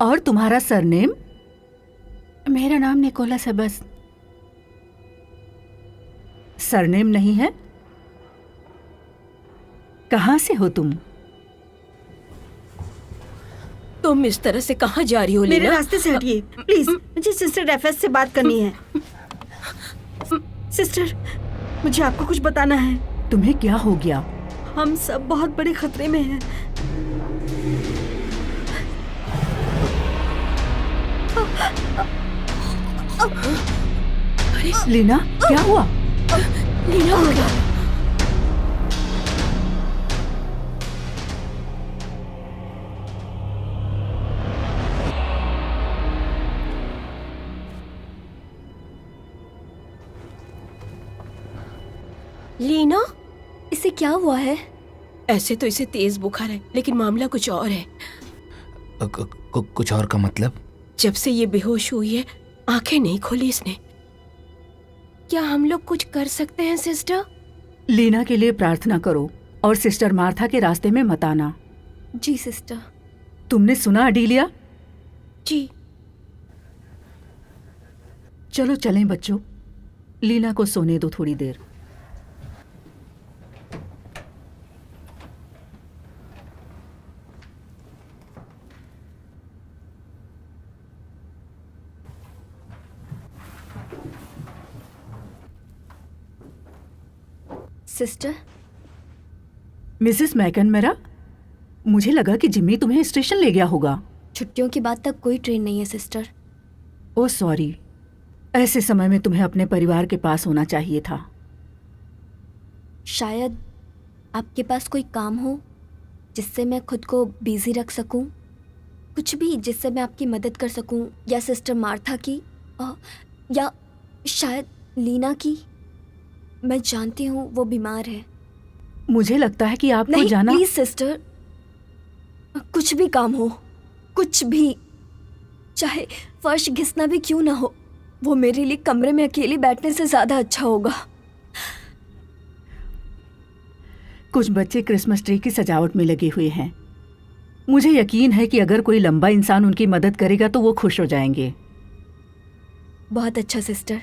और तुम्हारा सरनेम? मेरा नाम निकोलस है बस। सरनेम नहीं है? कहां से हो तुम? तुम इस तरह से कहाँ जा रही हो मेरे लीना? रास्ते से हटिए प्लीज। मुझे सिस्टर एफएस से बात करनी है। सिस्टर, मुझे आपको कुछ बताना है। तुम्हें क्या हो गया? हम सब बहुत बड़े खतरे में हैं। लीना, क्या हुआ? लीना हो गया। लीना, इसे क्या हुआ है? ऐसे तो इसे तेज बुखार है, लेकिन मामला कुछ और है। कुछ और का मतलब? जब से ये बेहोश हुई है, आंखें नहीं खोली इसने। क्या हम लोग कुछ कर सकते हैं सिस्टर? लीना के लिए प्रार्थना करो और सिस्टर मार्था के रास्ते में मत आना। जी सिस्टर। तुमने सुना अडीलिया? जी। चलो चलें बच्चों, लीना को सोने दो थोड़ी देर। सिस्टर। मिसेस मैकनमेरा, मुझे लगा कि जिम्मी तुम्हें स्टेशन ले गया होगा। छुट्टियों के बाद तक कोई ट्रेन नहीं है सिस्टर। ओह सॉरी, ऐसे समय में तुम्हें अपने परिवार के पास होना चाहिए था। शायद आपके पास कोई काम हो जिससे मैं खुद को बिजी रख सकूं, कुछ भी जिससे मैं आपकी मदद कर सकूं, या सिस्टर मार्था की या शायद लीना की। मैं जानती हूँ वो बीमार है। मुझे लगता है कि आपको नहीं, जाना। प्लीज सिस्टर, कुछ भी काम हो, कुछ भी, चाहे फर्श घिसना भी क्यों ना हो, वो मेरे लिए कमरे में अकेली बैठने से ज्यादा अच्छा होगा। कुछ बच्चे क्रिसमस ट्री की सजावट में लगे हुए हैं। मुझे यकीन है कि अगर कोई लंबा इंसान उनकी मदद करेगा तो वो खुश हो जाएंगे। बहुत अच्छा sister,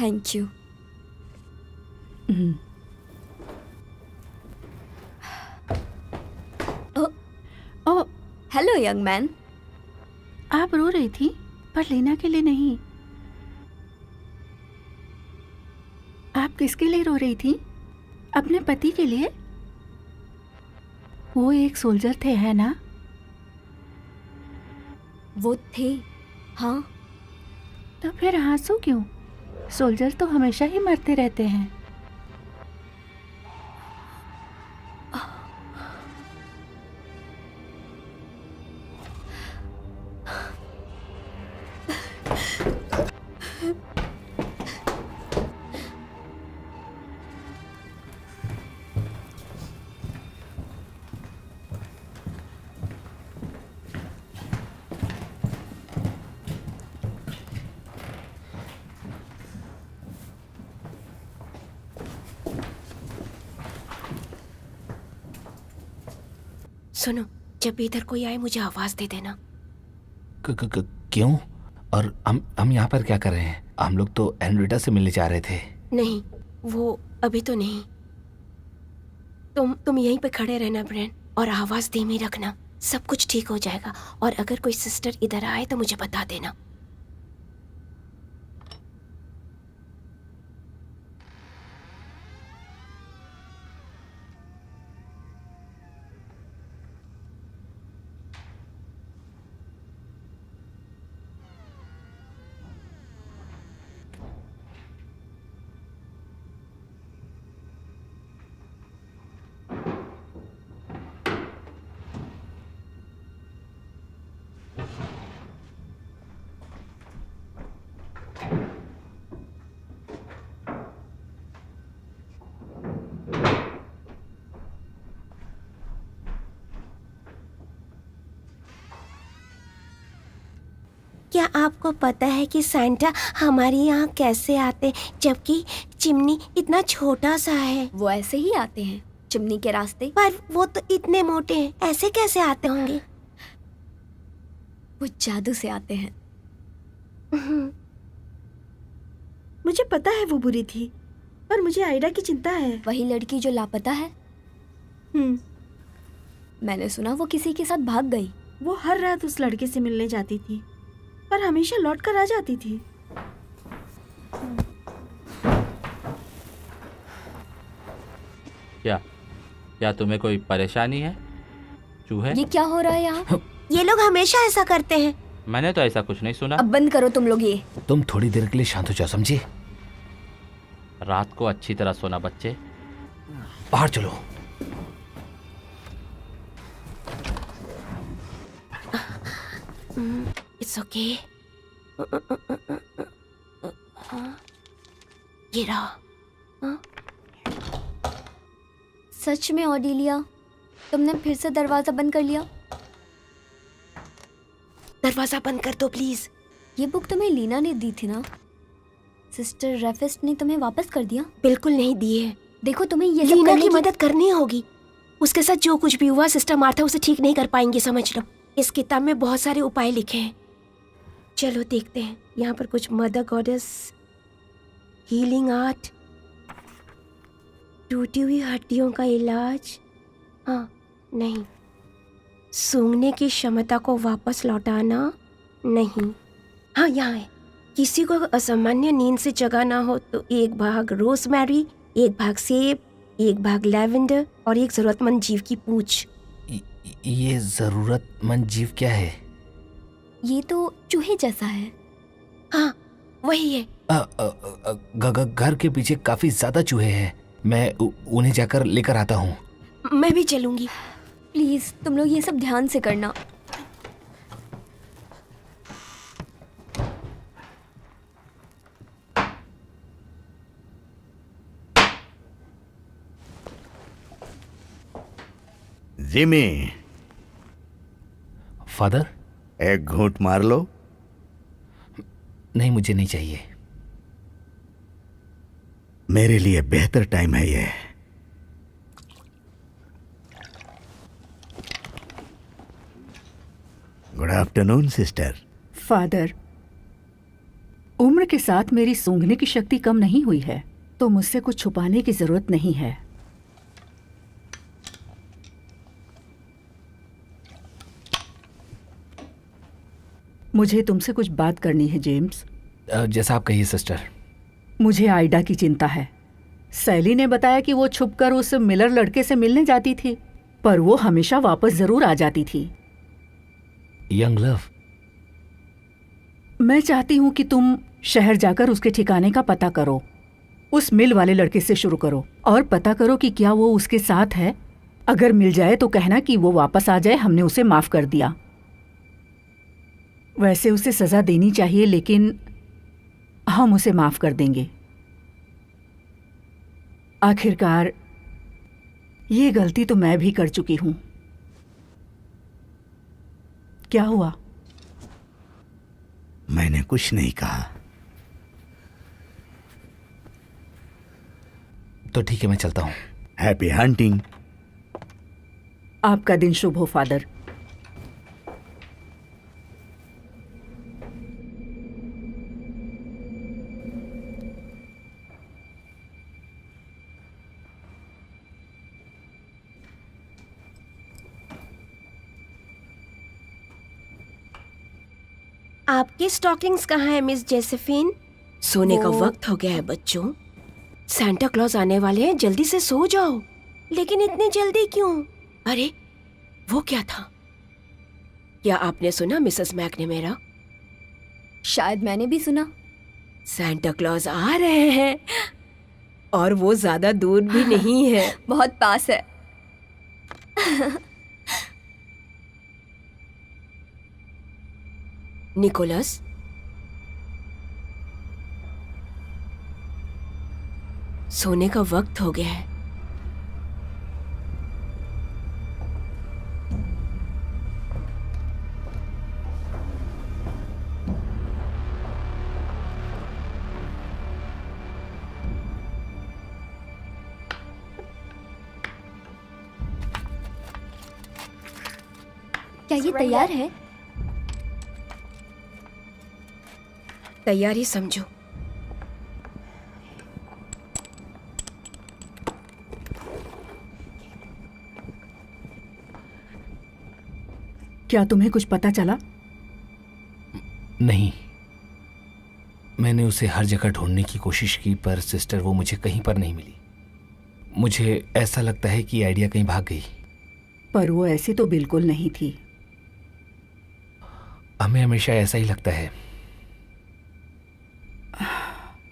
thank you. Oh, hello young man. आप रो रही थी पर लीना के लिए नहीं। आप किसके लिए रो रही थी? अपने पति के लिए? वो एक सोल्जर थे, है ना? वो थे, हाँ। तो फिर आंसू क्यों? सोल्जर तो हमेशा ही मरते रहते हैं। सुनो, जब भी इधर कोई आए मुझे आवाज दे देना। क्यों? और हम यहाँ पर क्या कर रहे हैं? हम लोग तो एनरिटा से मिलने जा रहे थे। नहीं, वो अभी तो नहीं। तुम यहीं पे खड़े रहना ब्रेन, और आवाज धीमी रखना। सब कुछ ठीक हो जाएगा। और अगर कोई सिस्टर इधर आए तो मुझे बता देना। क्या आपको पता है कि सांता हमारे यहाँ कैसे आते, जबकि चिमनी इतना छोटा सा है? वो ऐसे ही आते हैं चिमनी के रास्ते। पर वो तो इतने मोटे हैं, ऐसे कैसे आते होंगे? वो जादू से आते हैं। मुझे पता है वो बुरी थी, पर मुझे आइडा की चिंता है। वही लड़की जो लापता है। मैंने सुना वो किसी के साथ भाग गई। वो हर रात उस लड़के से मिलने जाती थी, पर हमेशा लौट कर आ जाती थी। क्या तुम्हें कोई परेशानी है चूहे? ये क्या हो रहा है यहाँ? ये लोग हमेशा ऐसा करते हैं। मैंने तो ऐसा कुछ नहीं सुना। अब बंद करो तुम लोग ये। तुम थोड़ी देर के लिए शांत हो जाओ, समझे? रात को अच्छी तरह सोना बच्चे। बाहर चलो। It's okay. ये रहा। सच में ऑडिलिया, तुमने फिर से दरवाजा बंद कर लिया? दरवाजा बंद कर दो प्लीज। ये बुक तुम्हें लीना ने दी थी ना? सिस्टर रेफेस्ट ने तुम्हें वापस कर दिया? बिल्कुल नहीं दिए। देखो तुम्हें ये सब लीना करने की मदद करनी होगी। उसके साथ जो कुछ भी हुआ सिस्टर मार्था उसे ठीक नहीं कर पाएंगे, समझ लो। इस किताब में बहुत सारे उपाय लिखे हैं। चलो देखते हैं। यहाँ पर कुछ मदर गॉडेस, हीलिंग आर्ट, टूटी हुई हड्डियों का इलाज, हाँ नहीं, सूंघने की क्षमता को वापस लौटाना, नहीं, हाँ यहाँ है। किसी को असामान्य नींद से जगाना हो तो 1 भाग रोजमेरी, 1 भाग सेब, 1 भाग लैवेंडर और 1 जरूरतमंद जीव की पूंछ। ये जरूरतमंद जीव क्या है? ये तो चूहे जैसा है। हाँ वही है। घर के पीछे काफी ज्यादा चूहे हैं। मैं उन्हें जाकर लेकर आता हूँ। मैं भी चलूंगी। प्लीज तुम लोग ये सब ध्यान से करना। जिमी, फादर, एक घूंट मार लो। नहीं, मुझे नहीं चाहिए। मेरे लिए बेहतर टाइम है ये। Good afternoon sister. फादर, उम्र के साथ मेरी सूंघने की शक्ति कम नहीं हुई है, तो मुझसे कुछ छुपाने की जरूरत नहीं है। मुझे तुमसे कुछ बात करनी है जेम्स। जैसा आप कहिए सिस्टर। मुझे आइडा की चिंता है। सैली ने बताया कि वो छुपकर उस मिलर लड़के से मिलने जाती थी, पर वो हमेशा वापस जरूर आ जाती थी। यंग लव, मैं चाहती हूँ कि तुम शहर जाकर उसके ठिकाने का पता करो। उस मिल वाले लड़के से शुरू करो और पता करो कि क्या वो उसके साथ है। अगर मिल जाए तो कहना कि वो वापस आ जाए, हमने उसे माफ कर दिया। वैसे उसे सजा देनी चाहिए, लेकिन हम उसे माफ कर देंगे। आखिरकार ये गलती तो मैं भी कर चुकी हूं। क्या हुआ? मैंने कुछ नहीं कहा। तो ठीक है, मैं चलता हूँ। Happy hunting. आपका दिन शुभ हो फादर। आपके स्टॉकिंग्स कहाँ हैं मिस जोसेफिन? सोने का वक्त हो गया है बच्चों। सांता क्लॉज आने वाले हैं, जल्दी से सो जाओ। लेकिन इतनी जल्दी क्यों? अरे वो क्या था? क्या आपने सुना मिसेस मैक ने मेरा? शायद मैंने भी सुना। सांता क्लॉज आ रहे हैं और वो ज्यादा दूर भी नहीं है। बहुत पास है। निकोलस, सोने का वक्त हो गया है। क्या ये तैयार है? तैयारी समझो। क्या तुम्हें कुछ पता चला? नहीं, मैंने उसे हर जगह ढूंढने की कोशिश की, पर सिस्टर वो मुझे कहीं पर नहीं मिली। मुझे ऐसा लगता है कि आइडिया कहीं भाग गई। पर वो ऐसी तो बिल्कुल नहीं थी। हमें हमेशा ऐसा ही लगता है।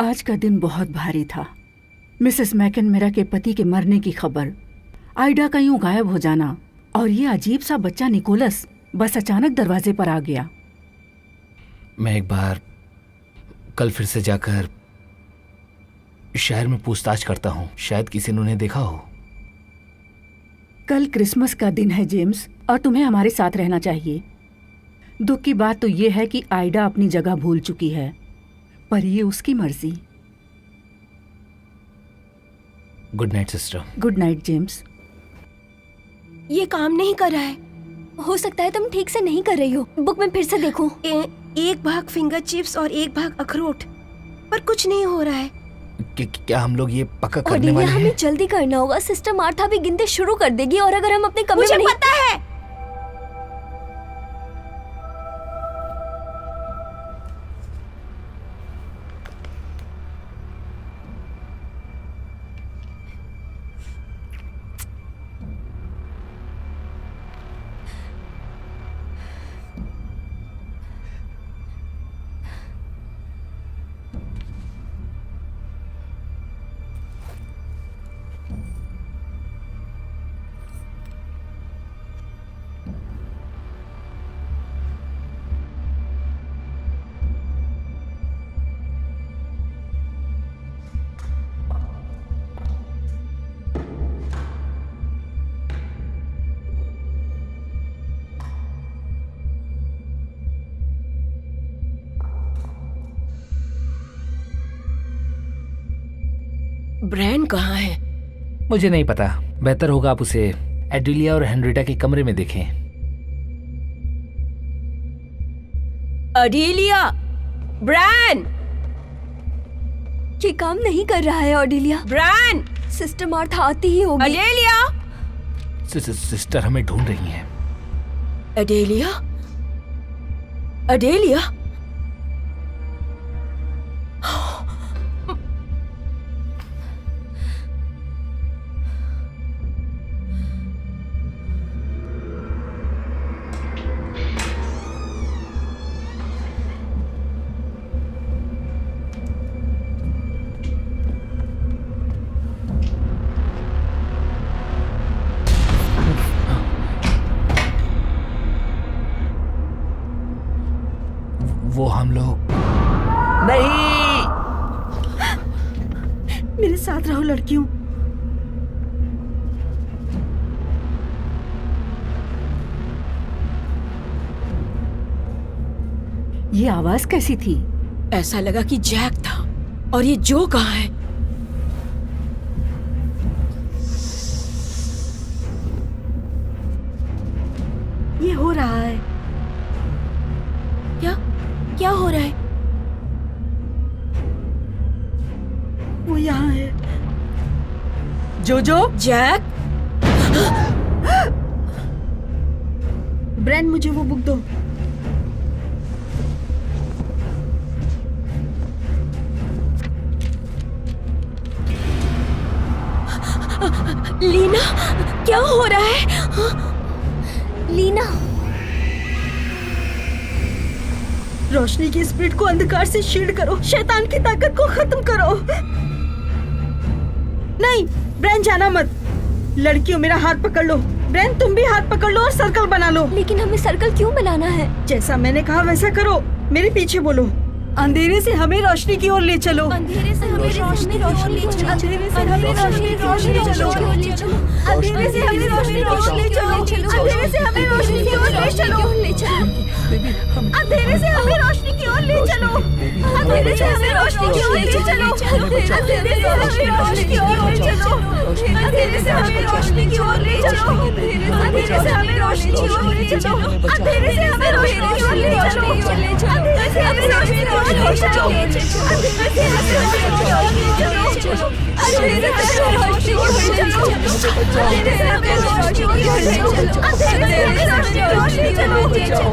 आज का दिन बहुत भारी था। मिसेस मैकनमेरा के पति के मरने की खबर, आइडा का यूं गायब हो जाना, और ये अजीब सा बच्चा निकोलस बस अचानक दरवाजे पर आ गया। मैं एक बार कल फिर से जाकर शहर में पूछताछ करता हूँ, शायद किसी ने उन्हें देखा हो। कल क्रिसमस का दिन है जेम्स, और तुम्हें हमारे साथ रहना चाहिए। दुख की बात तो ये है कि आइडा अपनी जगह भूल चुकी है, पर ये उसकी मर्जी। Good night sister. Good night James. ये काम नहीं कर रहा है। हो सकता है तुम ठीक से नहीं कर रही हो। बुक में फिर से देखो। एक भाग फिंगर चिप्स और एक भाग अखरोट, पर कुछ नहीं हो रहा है। क्या हम लोग ये पक्का करने ऑर्डिनिया, वाले हैं? हमें जल्दी करना होगा। सिस्टर मार्था भी गिनते शुरू कर देगी, और अगर हम अपने कमरे मुझे में नहीं... पता है। ब्रैन कहाँ है? मुझे नहीं पता, बेहतर होगा आप उसे एडिलिया और हेनरिटा के कमरे में देखें। अडेलिया, ब्रैन, ये काम नहीं कर रहा है ऑडिलिया। ब्रैन, सिस्टर मार्था आती ही होगी। अडेलिया, सिस्टर हमें ढूंढ रही हैं। अडेलिया, अडेलिया। वो हम लोग नहीं, मेरे साथ रहो लड़कियों। ये आवाज कैसी थी? ऐसा लगा कि जैक था। और ये जो कहाँ है? ये हो रहा है। क्या क्या हो रहा है? वो यहाँ है। जोजो, जैक, ब्रैन मुझे वो बुक दो। लीना, क्या हो रहा है? लीना, रोशनी की स्पीड को अंधकार से शील्ड करो, शैतान की ताकत को खत्म करो। नहीं, ब्रैन जाना मत। लड़कियों मेरा हाथ पकड़ लो। ब्रैन तुम भी हाथ पकड़ लो और सर्कल बना लो। लेकिन हमें सर्कल क्यों बनाना है? जैसा मैंने कहा वैसा करो। मेरे पीछे बोलो। अंधेरे से हमें रोशनी की ओर ले चलो। अंधेरे से हमें रोशनी की ओर ले चलो। अंधेरे से हमें रोशनी की ओर ले चलो। अंधेरे से हमें रोशनी की ओर ले चलो। अंधेरे से हमें रोशनी की ओर ले चलो। अंधेरे से हमें रोशनी की ओर ले चलो। अंधेरे से हमें रोशनी की ओर ले चलो। अंधेरे से हमें रोशनी की ओर ले चलो। अंधेरे से हमें रोशनी की ओर ले चलो। अंधेरे से हमें रोशनी की ओर ले चलो। अंधेरे से हमें रोशनी की ओर ले चलो। अंधेरे से हमें रोशनी की ओर ले चलो। अंधेरे से हमें रोशनी की ओर ले चलो। अंधेरे से हमें रोशनी की ओर ले चलो। अंधेरे से हमें रोशनी की ओर ले चलो। अंधेरे से हमें रोशनी की ओर ले चलो।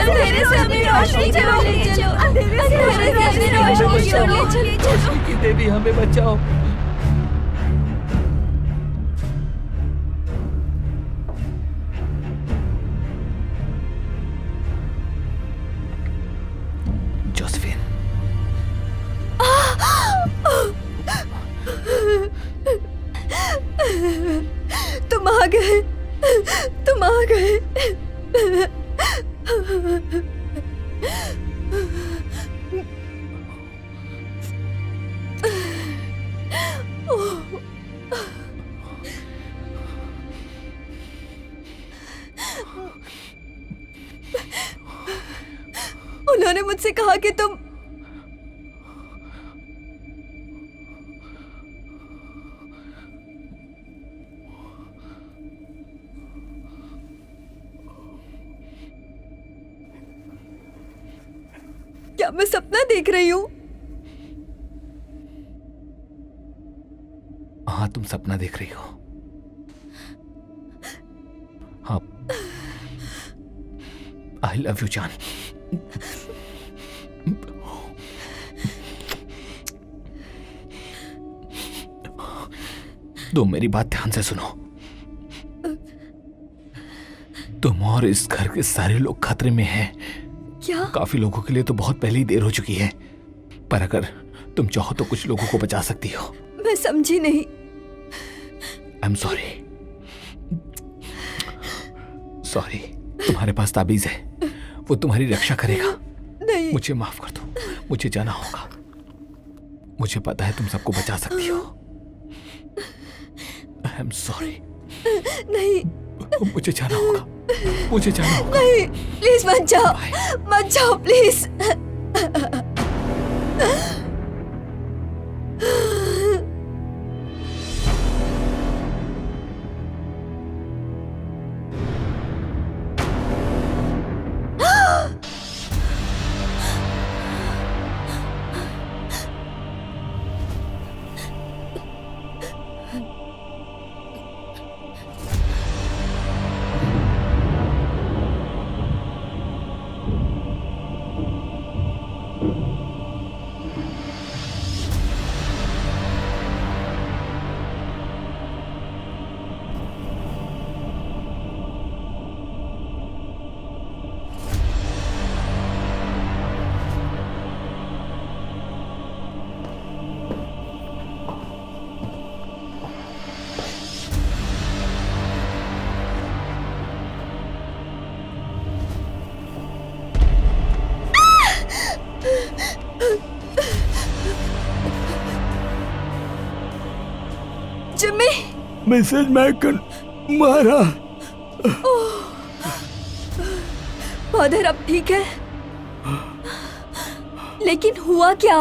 अंधेरे से हमें रोशनी की ओर ले चलो। अंधेरे से हमें रोशनी की ओर ले चलो। की देवी हमें बचाओ। जोसेफिन, तुम आ गए, तुम आ गए। उन्होंने मुझसे कहा कि तुम क्या मैं सपना देख रही हूँ? हाँ, तुम सपना देख रही हो। हाँ, आई लव यू जान। तुम मेरी बात ध्यान से सुनो। तुम और इस घर के सारे लोग खतरे में हैं। क्या? काफी लोगों के लिए तो बहुत पहले ही देर हो चुकी है, पर अगर तुम चाहो तो कुछ लोगों को बचा सकती हो। मैं समझी नहीं। I am sorry. सॉरी। तुम्हारे पास ताबीज है, वो तुम्हारी रक्षा करेगा। नहीं। मुझे माफ कर दो, मुझे जाना होगा। मुझे पता है तुम सबको बचा सकती हो। I am sorry. नहीं, मुझे जाना होगा, मुझे जाना होगा। नहीं, प्लीज मत जाओ, मत जाओ प्लीज। मिसेज मैकन मारा। फादर अब ठीक है, लेकिन हुआ क्या?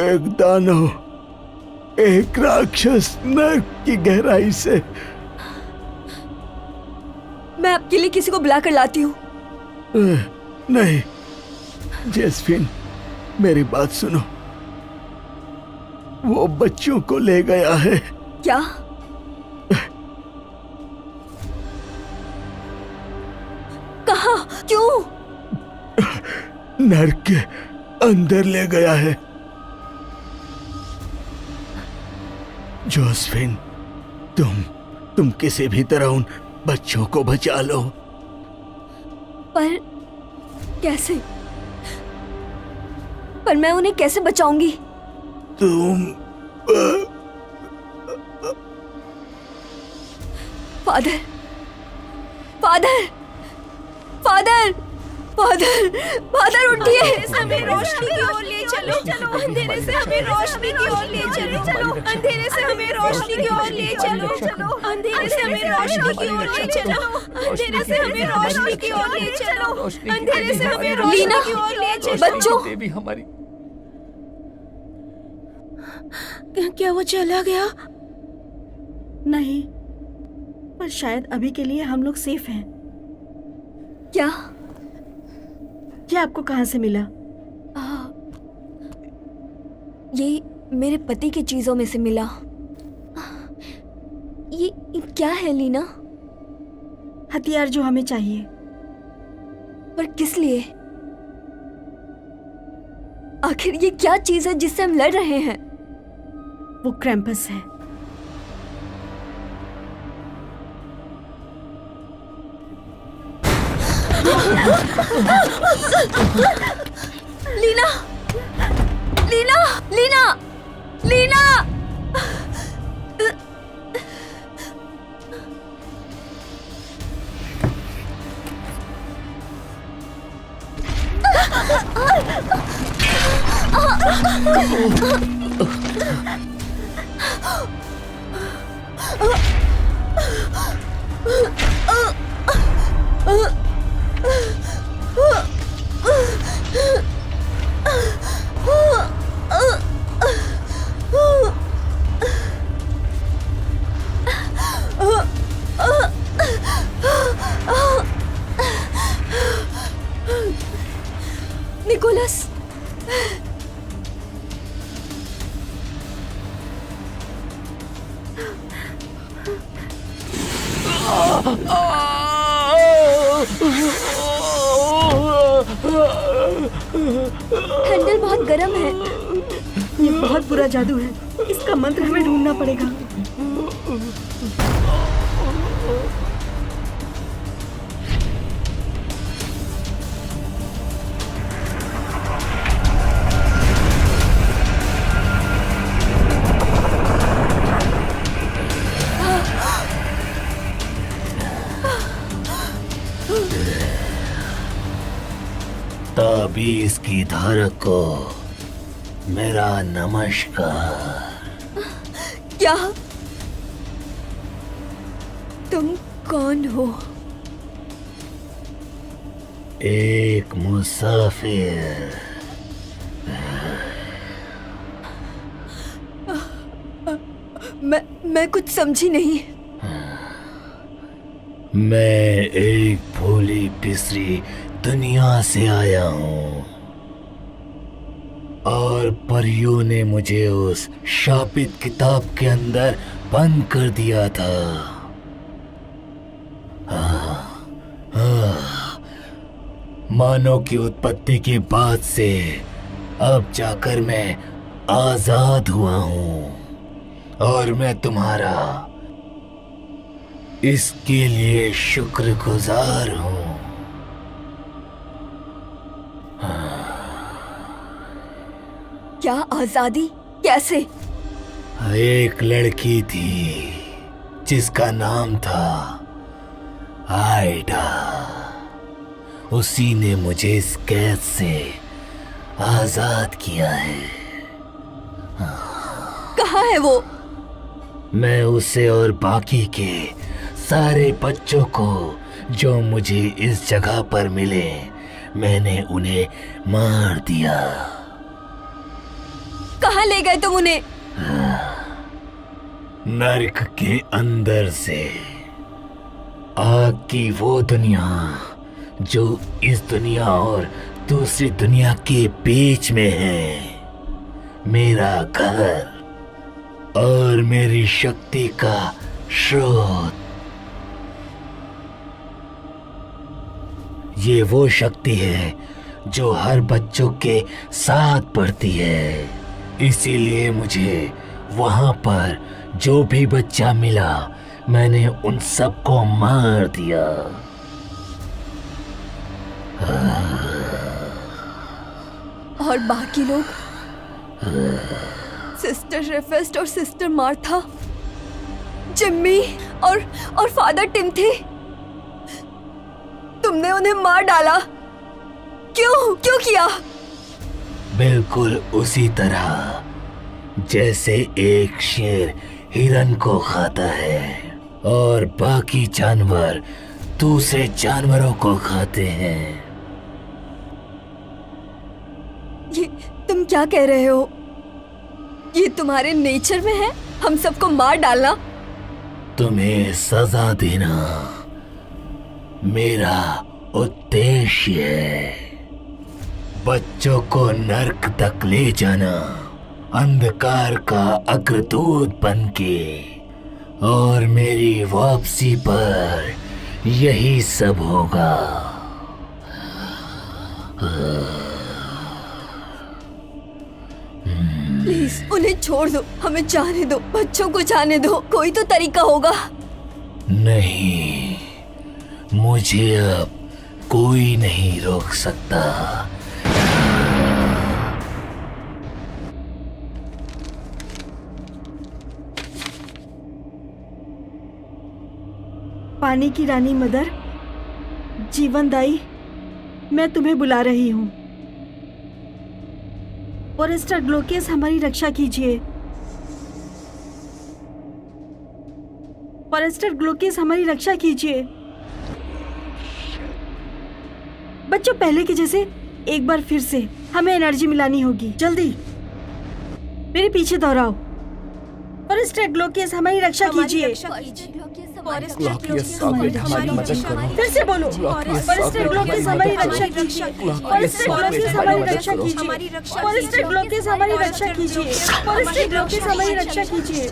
एक दानव, एक राक्षस नर्क की गहराई से। मैं आपके लिए किसी को बुला कर लाती हूँ। नहीं जेसफिन, मेरी बात सुनो। वो बच्चों को ले गया है। क्या? कहाँ? क्यों? नर्क के अंदर ले गया है। जोसेफिन, तुम किसी भी तरह उन बच्चों को बचा लो। पर कैसे? पर मैं उन्हें कैसे बचाऊंगी? तुम father, father, father, father, father उठिए। हमें रोशनी की ओर ले चलो, चलो अंधेरे से हमें रोशनी की ओर ले चलो, चलो अंधेरे से हमें रोशनी की ओर ले चलो, चलो अंधेरे से हमें रोशनी की ओर ले चलो, अंधेरे से हमें रोशनी की ओर ले चलो, अंधेरे से हमें रोशनी की ओर ले चलो। बच्चों, देवी हमारी। क्या वो चला गया? नहीं, पर शायद अभी के लिए हम लोग सेफ हैं। क्या? ये आपको कहाँ से मिला? ये मेरे पति की चीजों में से मिला। ये क्या है लीना? हथियार जो हमें चाहिए। पर किस लिए? आखिर ये क्या चीज है जिससे हम लड़ रहे हैं? वो क्रैम्पस है। लीना, लीना, लीना, लीना! निकोलस, हैंडल बहुत गर्म है। ये बहुत बुरा जादू है। इसका मंत्र हमें ढूंढना पड़ेगा। ताबीज की धारक को मेरा नमस्कार। क्या? तुम कौन हो? एक मुसाफिर। मैं कुछ समझी नहीं। मैं एक भोली बिसरी दुनिया से आया हूँ और परियों ने मुझे उस शापित किताब के अंदर बंद कर दिया था। मानव की उत्पत्ति के बाद से अब जाकर मैं आजाद हुआ हूँ और मैं तुम्हारा इसके लिए शुक्रगुजार हूँ। क्या आजादी? कैसे? एक लड़की थी जिसका नाम था आइडा। उसी ने मुझे इस कैद से आजाद किया है। कहाँ है वो? मैं उसे और बाकी के सारे बच्चों को जो मुझे इस जगह पर मिले, मैंने उन्हें मार दिया। कहाँ ले गए तुम उन्हें? नर्क के अंदर से, आग की वो दुनिया जो इस दुनिया और दूसरी दुनिया के बीच में है। मेरा घर और मेरी शक्ति का स्रोत। ये वो शक्ति है जो हर बच्चों के साथ बढ़ती है। इसीलिए मुझे वहां पर जो भी बच्चा मिला, मैंने उन सबको मार दिया। और बाकी लोग? सिस्टर रेफेस्ट और सिस्टर मार्था, जिम्मी और फादर टिम थे। तुमने उन्हें मार डाला। क्यों किया? बिल्कुल उसी तरह जैसे एक शेर हिरन को खाता है और बाकी जानवर दूसरे जानवरों को खाते हैं। ये तुम क्या कह रहे हो? ये तुम्हारे नेचर में है हम सबको मार डालना? तुम्हें सजा देना मेरा उद्देश्य है। बच्चों को नर्क तक ले जाना, अंधकार का अग्रदूत बनके, और मेरी वापसी पर यही सब होगा। प्लीज उन्हें छोड़ दो, हमें जाने दो, बच्चों को जाने दो। कोई तो तरीका होगा। नहीं, मुझे अब कोई नहीं रोक सकता। पानी की रानी मदर, जीवनदाई, मैं तुम्हें बुला रही हूँ। फॉरेस्टर ग्लोकियस, हमारी रक्षा कीजिए। फॉरेस्टर ग्लोकियस, हमारी रक्षा कीजिए। बच्चों, पहले के जैसे एक बार फिर से हमें एनर्जी मिलानी होगी। जल्दी मेरे पीछे दोहराओ। फॉरेस्टर ग्लोकियस, हमारी रक्षा कीजिए। फिर से बोलो। फॉरेस्टर ग्लोकियस, हमारी रक्षा कीजिए। फॉरेस्टर ग्लोकियस, हमारी रक्षा कीजिए। फॉरेस्टर ग्लोकियस, हमारी रक्षा कीजिए। फॉरेस्टर ग्लोकियस, हमारी रक्षा कीजिए।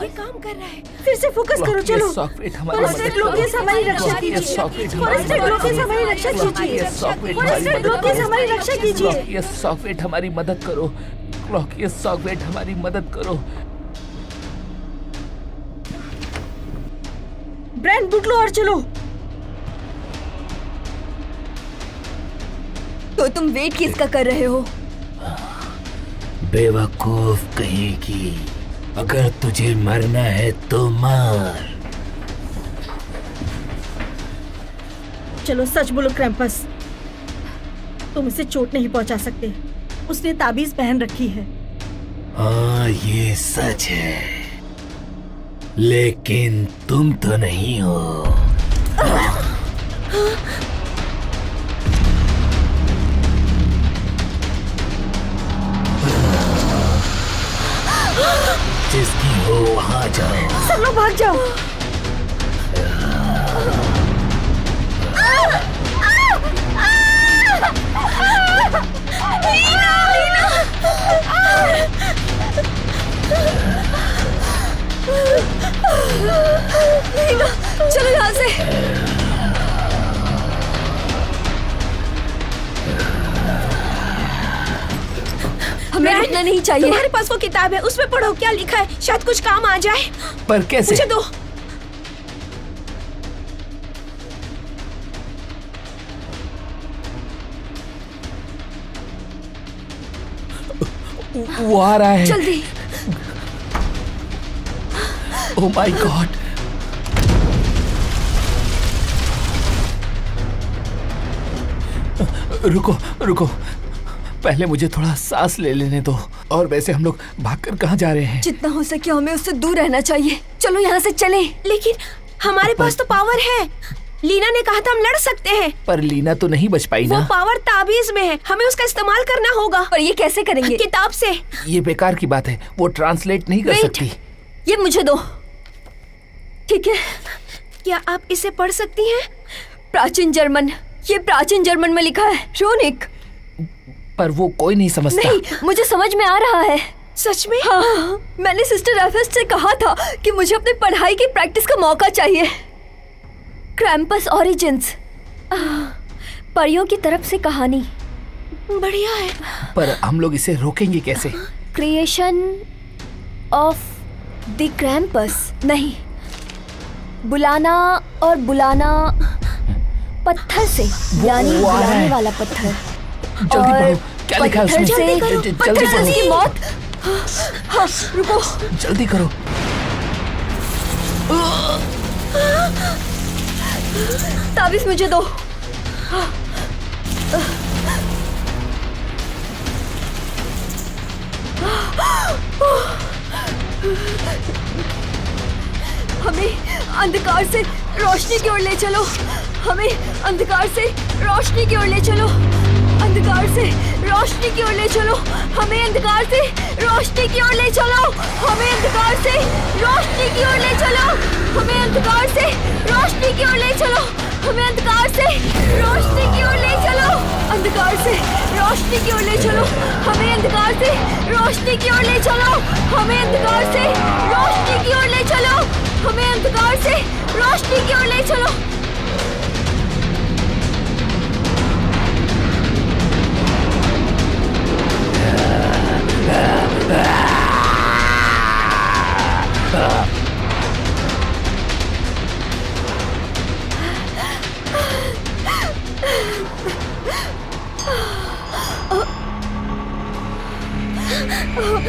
ये काम कर रहा है। फिर से फोकस करो, चलो। फॉरेस्टर ग्लोकियस, हमारी रक्षा कीजिए। फॉरेस्टर ग्लोकियस, हमारी रक्षा कीजिए। फॉरेस्टर ग्लोकियस, हमारी रक्षा कीजिए। सॉकेट हमारी मदद करो। ग्लोकियस सॉकेट हमारी मदद करो। ब्रांड, बुक लो और चलो। तो तुम वेट किसका कर रहे हो? बेवकूफ कहेगी। अगर तुझे मरना है तो मार। चलो, सच बोलो क्रैम्पस, तुम इसे चोट नहीं पहुंचा सकते। उसने ताबीज पहन रखी है। हाँ, ये सच है, लेकिन तुम तो नहीं हो। जिसकी हो वहां जाओ। सब लोग भाग जाओ। चलो यहाँ से। हमें रुकना नहीं चाहिए। तुम्हारे पास वो किताब है, उसमें पढ़ो क्या लिखा है, शायद कुछ काम आ जाए। पर कैसे? मुझे दो। वो आ रहा है। जल्दी। Oh my God. रुको रुको, पहले मुझे थोड़ा सांस ले लेने दो। और वैसे हम लोग भागकर कहाँ जा रहे हैं? जितना हो सके हमें उससे दूर रहना चाहिए। चलो यहाँ से चले। लेकिन हमारे पास तो पावर है। लीना ने कहा था हम लड़ सकते हैं। पर लीना तो नहीं बच पाई वो ना। पावर ताबीज में है, हमें उसका इस्तेमाल करना होगा। पर ये कैसे करेंगे? किताब से। ये बेकार की बात है, वो ट्रांसलेट नहीं कर Wait! सकती। ये मुझे दो। ठीक है। क्या आप इसे पढ़ सकती हैं? प्राचीन जर्मन। ये प्राचीन जर्मन में लिखा है रोनिक। पर वो कोई नहीं समझता। नहीं, मुझे समझ में आ रहा है। सच में? हाँ, मैंने सिस्टर एफेस्ट से कहा था कि मुझे अपनी पढ़ाई की प्रैक्टिस का मौका चाहिए। क्रैम्पस ओरिजिन्स, परियों की तरफ से कहानी। बढ़िया है। पर हम लोग इसे रोकेंगे कैसे? Creation of the Krampus. नहीं, बुलाना और बुलाना पत्थर से, यानी वो आ रहा बुलाने है। वाला पत्थर। जल्दी और पढ़ो, क्या लिखा है पत्थर उसमें? से, जल्दी पत्थर से पढ़ो। उसकी मौत। हाँ, रुको। जल्दी करो। ताबीज मुझे दो। हमें अंधकार से रोशनी की ओर ले चलो। हमें अंधकार से रोशनी की ओर ले चलो। अंधकार से रोशनी की ओर ले चलो। हमें अंधकार से रोशनी की ओर ले चलो। हमें अंधकार से रोशनी की ओर ले चलो। हमें अंधकार से रोशनी की ओर ले चलो। हमें अंधकार से रोशनी की ओर ले चलो। अंधकार से रोशनी की ओर ले चलो। हमें अंधकार से रोशनी की ओर ले चलो। हमें अंधकार से रोशनी की ओर ले चलो। हमें अंधकार से रोशनी की ओर ले चलो।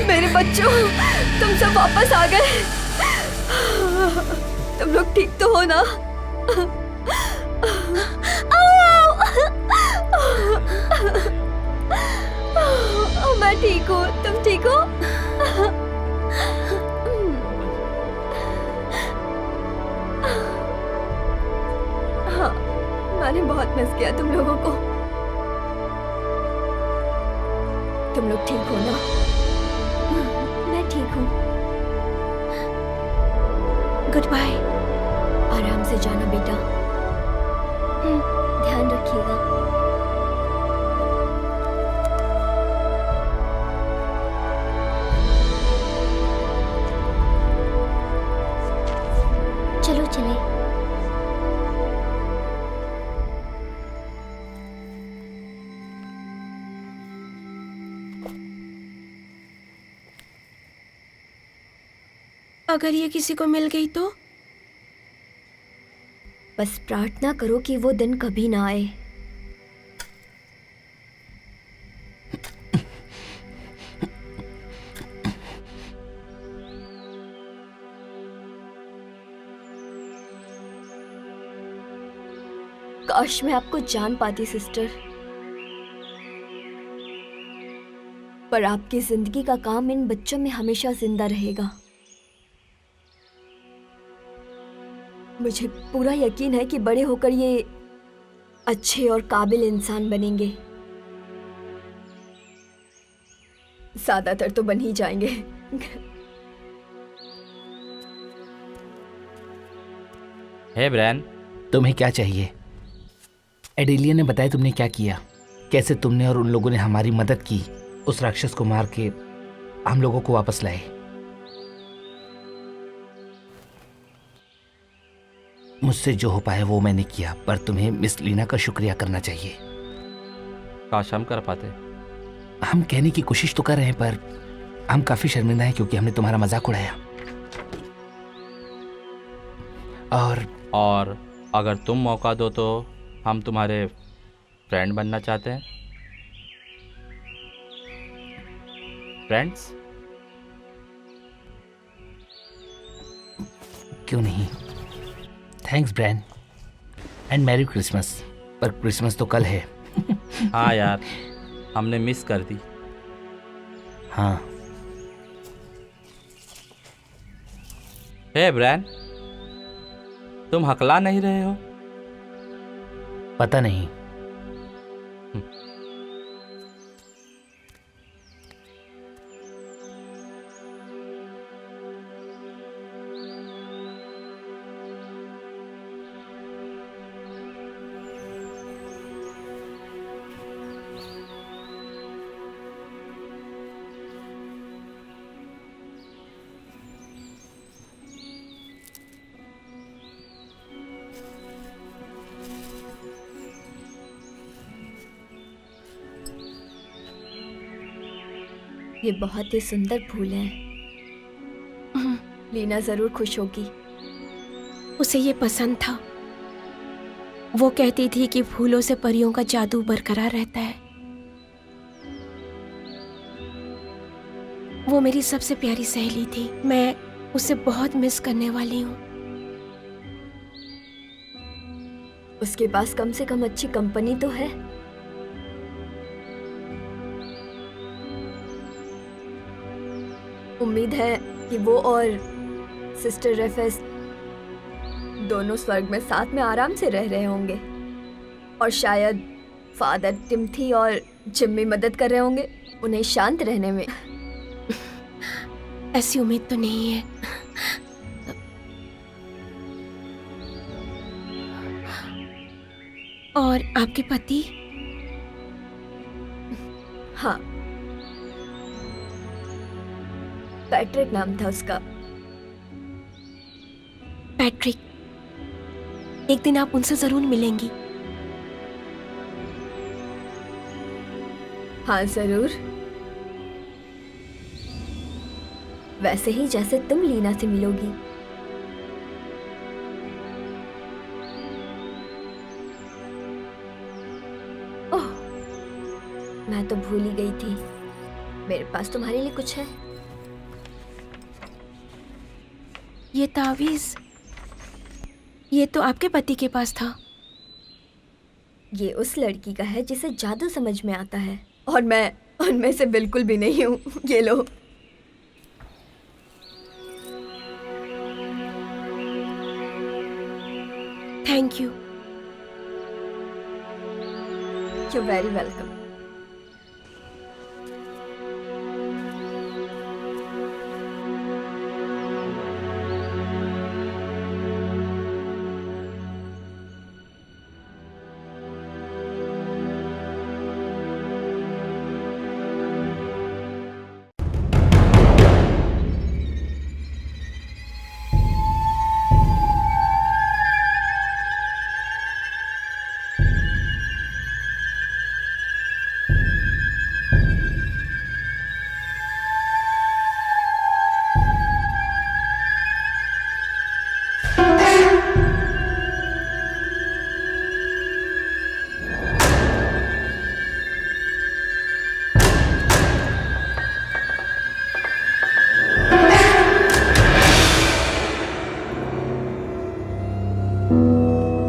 मेरे बच्चों, तुम सब वापस आ गए। तुम लोग ठीक तो हो ना? मैं ठीक हूँ, तुम ठीक हो? हाँ, मैंने बहुत मिस किया तुम लोगों को। तुम लोग ठीक हो ना? मैं ठीक हूँ। Goodbye. आराम से जाना बेटा। ध्यान रखिएगा। चलो चले। अगर ये किसी को मिल गई तो? बस प्रार्थना करो कि वो दिन कभी ना आए। काश मैं आपको जान पाती सिस्टर, पर आपकी जिंदगी का काम इन बच्चों में हमेशा जिंदा रहेगा। मुझे पूरा यकीन है कि बड़े होकर ये अच्छे और काबिल इंसान बनेंगे। ज्यादातर तो बन ही जाएंगे। हे ब्रैन, तुम्हें क्या चाहिए? एडेलिया ने बताया तुमने क्या किया, कैसे तुमने और उन लोगों ने हमारी मदद की, उस राक्षस को मार के हम लोगों को वापस लाए। मुझसे जो हो पाया वो मैंने किया, पर तुम्हें मिस लीना का शुक्रिया करना चाहिए। काश हम कर पाते। हम कहने की कोशिश तो कर रहे हैं, पर हम काफी शर्मिंदा हैं क्योंकि हमने तुम्हारा मजाक उड़ाया। और अगर तुम मौका दो तो हम तुम्हारे फ्रेंड बनना चाहते हैं। फ्रेंड्स? क्यों नहीं। Thanks Bran, and merry Christmas. पर क्रिसमस तो कल है। हाँ यार, हमने मिस कर दी। हाँ, हे ब्रैन, तुम हकला नहीं रहे हो? पता नहीं। ये बहुत ही सुंदर फूल है। लीना जरूर खुश होगी। उसे ये पसंद था। वो कहती थी कि फूलों से परियों का जादू बरकरार रहता है। वो मेरी सबसे प्यारी सहेली थी। मैं उसे बहुत मिस करने वाली हूँ। उसके पास कम से कम अच्छी कंपनी तो है। उम्मीद है कि वो और सिस्टर रेफेस दोनों स्वर्ग में साथ में आराम से रह रहे होंगे, और शायद फादर टिम्थी और जिम्मी मदद कर रहे होंगे उन्हें शांत रहने में। ऐसी उम्मीद तो नहीं है। और आपके पति? हाँ, पैट्रिक नाम था उसका। पैट्रिक, एक दिन आप उनसे जरूर मिलेंगी। हाँ जरूर, वैसे ही जैसे तुम लीना से मिलोगी। ओह, मैं तो भूल ही गई थी, मेरे पास तुम्हारे लिए कुछ है। ये तावीज, ये तो आपके पति के पास था। ये उस लड़की का है जिसे जादू समझ में आता है, और मैं उनमें से बिल्कुल भी नहीं हूँ। ये लो। Thank you. You very welcome.